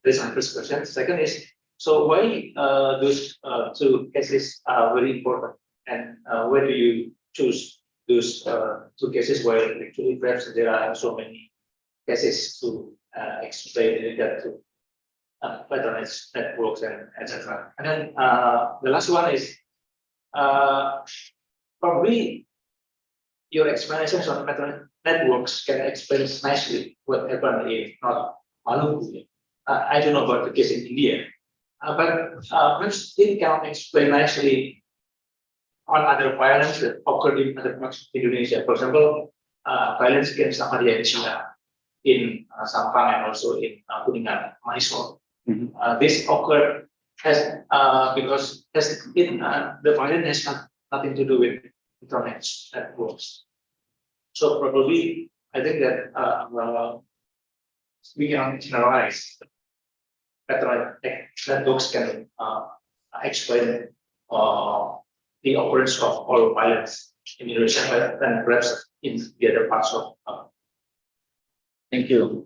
That's my first question. Second is, so why those two cases are very important, and where do you choose those two cases where actually perhaps there are so many cases to explain that to patronage networks and etc. And then the last one is probably your explanations on patronage networks can explain nicely what happened in North Maluku. I don't know about the case in India. But perhaps it can explain nicely on other violence that occurred in other parts of Indonesia. For example, violence against Ahmadiyya in Sampang and also in Kuningan, Mysore. This occurred because the violence has nothing to do with patronage networks. So probably I think that we can generalize. Patronage networks can explain the occurrence of all violence in Indonesia, but then perhaps in the other parts of. Thank you.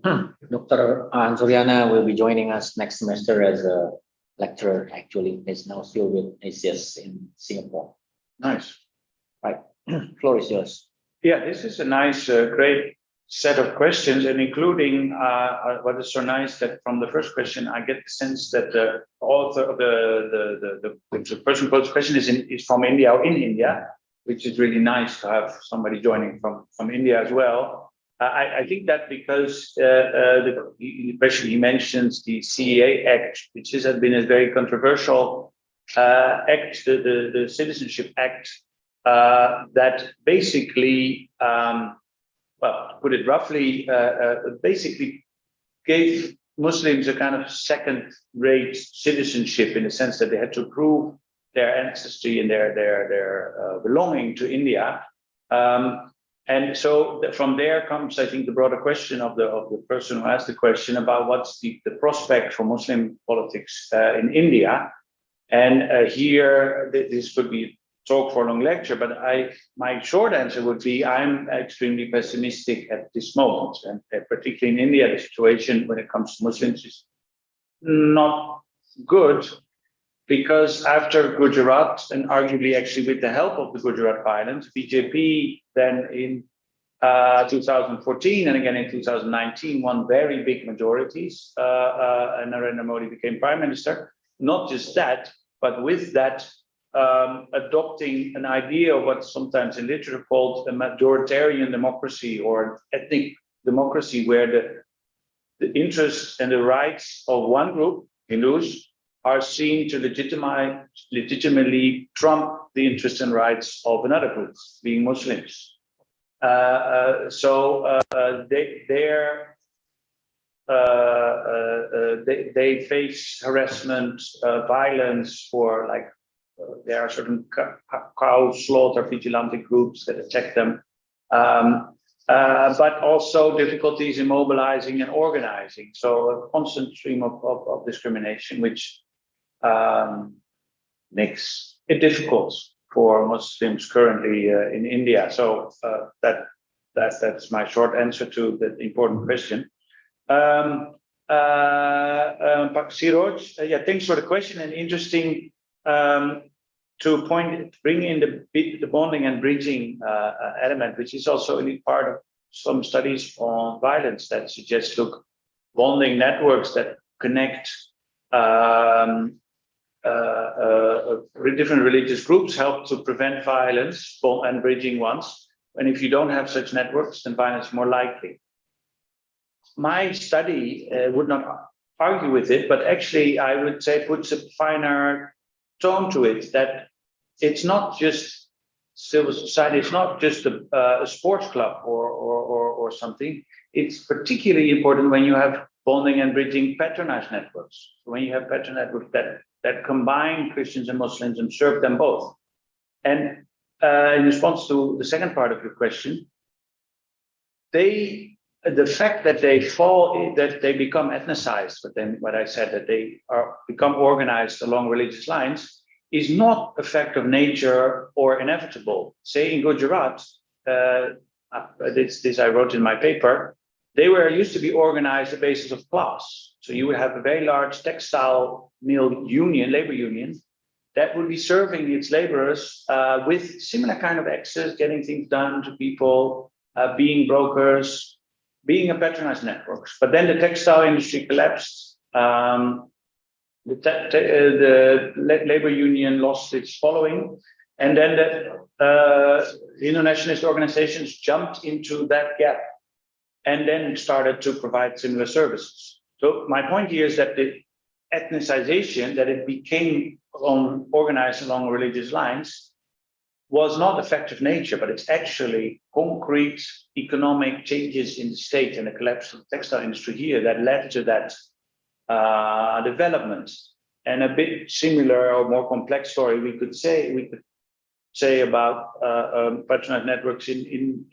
Dr. Ansuriana will be joining us next semester as a lecturer. Actually, he's now still with ACS in Singapore. Nice. Right. Floor is yours. Yeah, this is a nice, great set of questions, and including what is so nice that from the first question, I get the sense that the author of the person who posed the question is from India or in India, which is really nice to have somebody joining from India as well. I think that because the question he mentions the CEA Act, which has been a very controversial act, the Citizenship Act, that basically, well, put it roughly, basically gave Muslims a kind of second-rate citizenship in the sense that they had to prove their ancestry and their belonging to India. And so from there comes, I think, the broader question of the person who asked the question about what's the prospect for Muslim politics in India. And here, this could be a talk for a long lecture, but my short answer would be I'm extremely pessimistic at this moment, and particularly in India, the situation when it comes to Muslims is not good, because after Gujarat, and arguably actually with the help of the Gujarat violence, BJP then in 2014 and again in 2019 won very big majorities, and Narendra Modi became prime minister. Not just that, but with that, adopting an idea of what's sometimes in literature called a majoritarian democracy or ethnic democracy, where the interests and the rights of one group, Hindus, are seen to legitimately trump the interests and rights of another group, being Muslims. They face harassment, violence for there are certain cow slaughter vigilante groups that attack them, but also difficulties in mobilizing and organizing. So a constant stream of discrimination, which makes it difficult for Muslims currently in India. So that's my short answer to the important question. Siroj, yeah, thanks for the question, and interesting to bring in the bonding and bridging element, which is also a part of some studies on violence that suggest, look, bonding networks that connect different religious groups help to prevent violence, and bridging ones. And if you don't have such networks, then violence is more likely. My study would not argue with it, but actually I would say puts a finer tone to it, that it's not just civil society, it's not just a sports club or something. It's particularly important when you have bonding and bridging patronage networks. When you have patronage networks that combine Christians and Muslims and serve them both. And in response to the second part of your question, the fact that they become ethnicized, but then what I said, that they become organized along religious lines, is not a fact of nature or inevitable. Say in Gujarat, this I wrote in my paper, they used to be organized on the basis of class. So you would have a very large textile mill union, labor union, that would be serving its laborers with similar kind of access, getting things done to people, being brokers, being a patronized network. But then the textile industry collapsed. The labor union lost its following, and then the Indo-nationalist organizations jumped into that gap and then started to provide similar services. So my point here is that the ethnicization, that it became organized along religious lines, was not a fact of nature, but it's actually concrete economic changes in the state and the collapse of the textile industry here that led to that development. And a bit similar or more complex story we could say about patronage networks in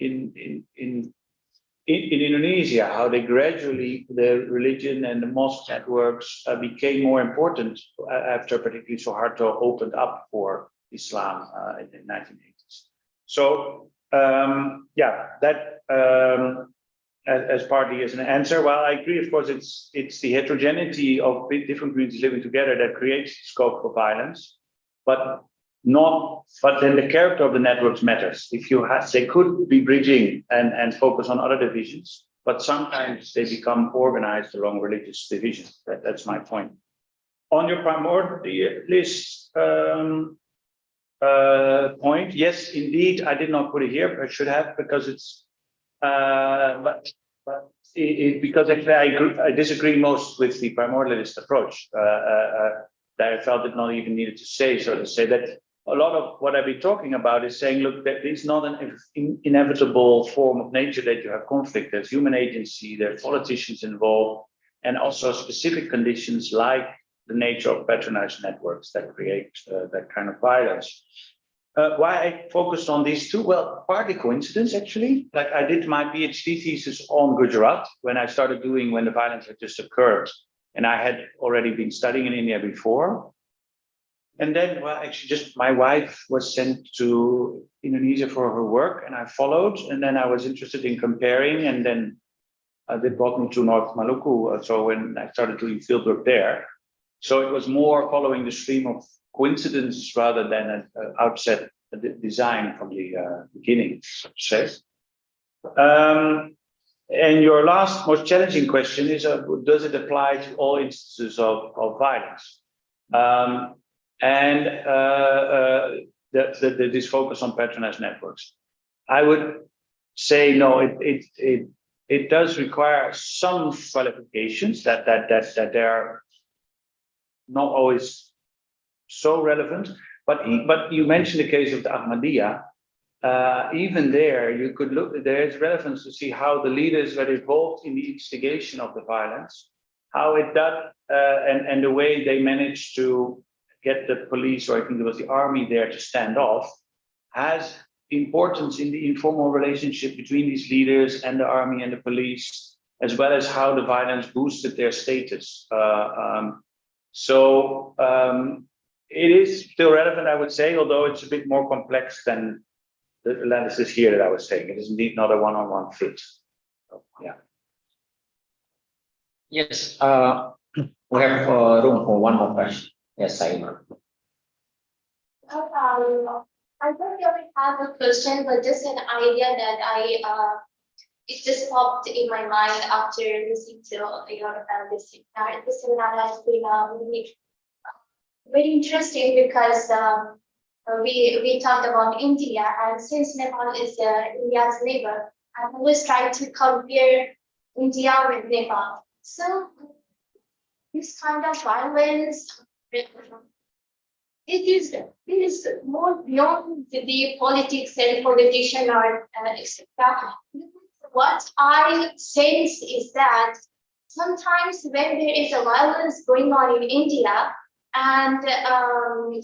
Indonesia, how they gradually, the religion and the mosque networks became more important after particularly Suharto opened up for Islam in the 1980s. So that as partly as an answer. While I agree, of course, it's the heterogeneity of different communities living together that creates scope for violence, but then the character of the networks matters. If they could be bridging and focus on other divisions, but sometimes they become organized along religious divisions. That's my point. On your Primordialist point, yes, indeed, I did not put it here, but I should have, because it's because actually I disagree most with the primordialist approach. That I felt it not even needed to say, so to say, that a lot of what I've been talking about is saying, look, that it's not an inevitable form of nature that you have conflict. There's human agency, there are politicians involved, and also specific conditions like the nature of patronized networks that create that kind of violence. Why I focused on these two? Well, partly coincidence, actually. Like I did my PhD thesis on Gujarat when the violence had just occurred. And I had already been studying in India before. And then, well, actually, just my wife was sent to Indonesia for her work, and I followed. And then I was interested in comparing, and then they brought me to North Maluku. So when I started doing fieldwork there, so it was more following the stream of coincidence rather than an outset design from the beginning, so to say. And your last, most challenging question is: does it apply to all instances of violence? This focus on patronized networks. I would say no. It does require some qualifications that they are not always so relevant. But you mentioned the case of the Ahmadiyya. Even there, you could look. There is relevance to see how the leaders were involved in the instigation of the violence, how it did, and the way they managed to get the police, or I think it was the army there, to stand off, has importance in the informal relationship between these leaders and the army and the police, as well as how the violence boosted their status. It is still relevant, I would say, although it's a bit more complex than the analysis here that I was saying. It is indeed not a one-on-one fit. So, yeah. Yes, we have room for one more question. Yes, Saima. I don't really have a question, but just an idea that it just popped in my mind after listening to your this seminar. This seminar has been really very interesting because we talked about India, and since Nepal is India's neighbor, I'm always trying to compare India with Nepal. So this kind of violence, it is more beyond the politics and politician or etc. What I sense is that sometimes when there is a violence going on in India, and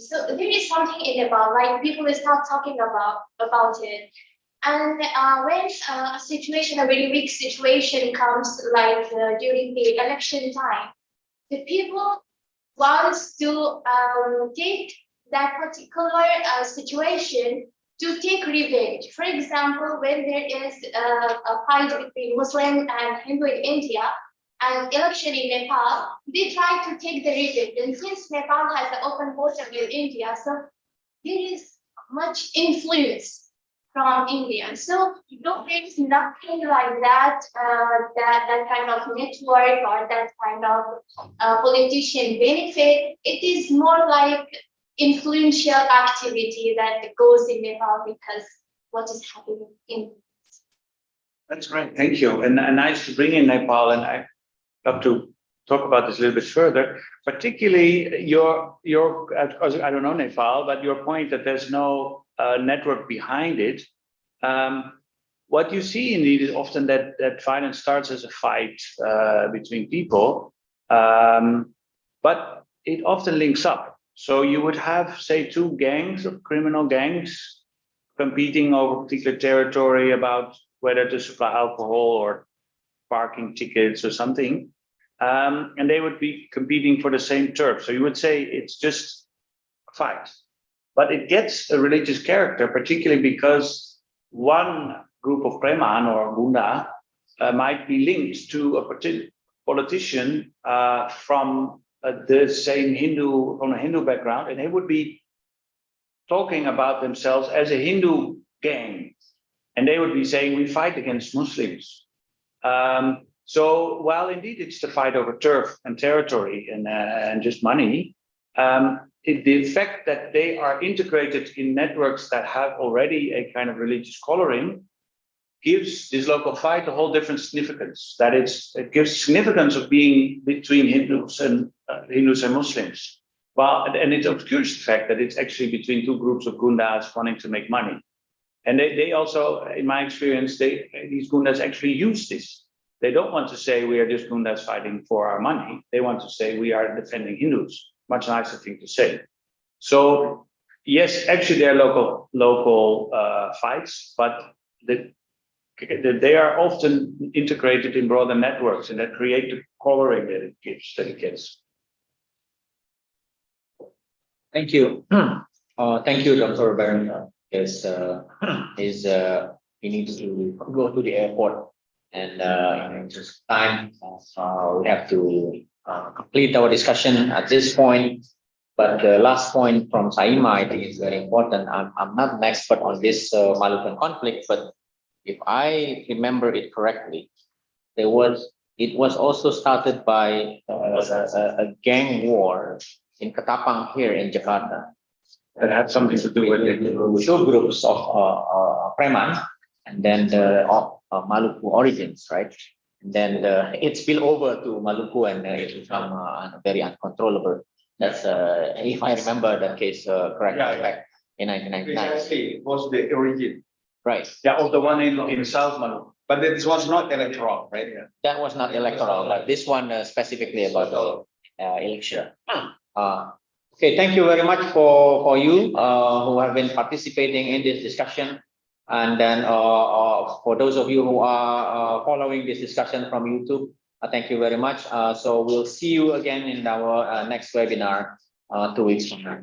so there is something in Nepal, like people is not talking about it. And when a situation, a very weak situation comes, like during the election time, the people wants to take that particular situation to take revenge. For example, when there is a fight between Muslim and Hindu in India, and election in Nepal, they try to take the revenge. And since Nepal has an open border with India, so there is much influence from India. So there is nothing like that, that kind of network or that kind of politician benefit. It is more like influential activity that goes in Nepal because what is happening in. That's great, thank you. And nice to bring in Nepal, and I love to talk about this a little bit further, particularly your I don't know Nepal, but your point that there's no network behind it. What you see indeed is often that violence starts as a fight between people, but it often links up. So you would have, say, two gangs of criminal gangs competing over particular territory about whether to supply alcohol or parking tickets or something. And they would be competing for the same turf. So you would say it's just a fight. But it gets a religious character, particularly because one group of Preman or Gunda might be linked to a particular politician from the same Hindu, from a Hindu background, and they would be talking about themselves as a Hindu gang. And they would be saying, we fight against Muslims. So while indeed it's the fight over turf and territory and just money, the fact that they are integrated in networks that have already a kind of religious coloring gives this local fight a whole different significance. That it gives significance of being between Hindus and Muslims. And it obscures the fact that it's actually between two groups of gundas wanting to make money. And they also, in my experience, these gundas actually use this. They don't want to say we are just Gundas fighting for our money. They want to say we are defending Hindus. Much nicer thing to say. So yes, actually there are local fights, but they are often integrated in broader networks, and that create the coloring that it gives. Thank you. Thank you, Dr. Berenschot. Yes, he needs to go to the airport, and in interest of time, we have to complete our discussion at this point. But the last point from Saima, I think is very important. I'm not an expert on this Malukan conflict, but if I remember it correctly, it was also started by a gang war in Ketapang here in Jakarta. That had something to do with it. Two groups of Preman, and then the Maluku origins, right? And then it spilled over to Maluku, and it became very uncontrollable. That's if I remember the case correctly, back in 1999. Precisely, was the origin. Right. Yeah, of the one in South Maluku. But this was not electoral, right? Yeah. That was not electoral, but this one specifically about the election. Okay, thank you very much for you who have been participating in this discussion. And then for those of you who are following this discussion from YouTube, thank you very much. So we'll see you again in our next webinar 2 weeks from now.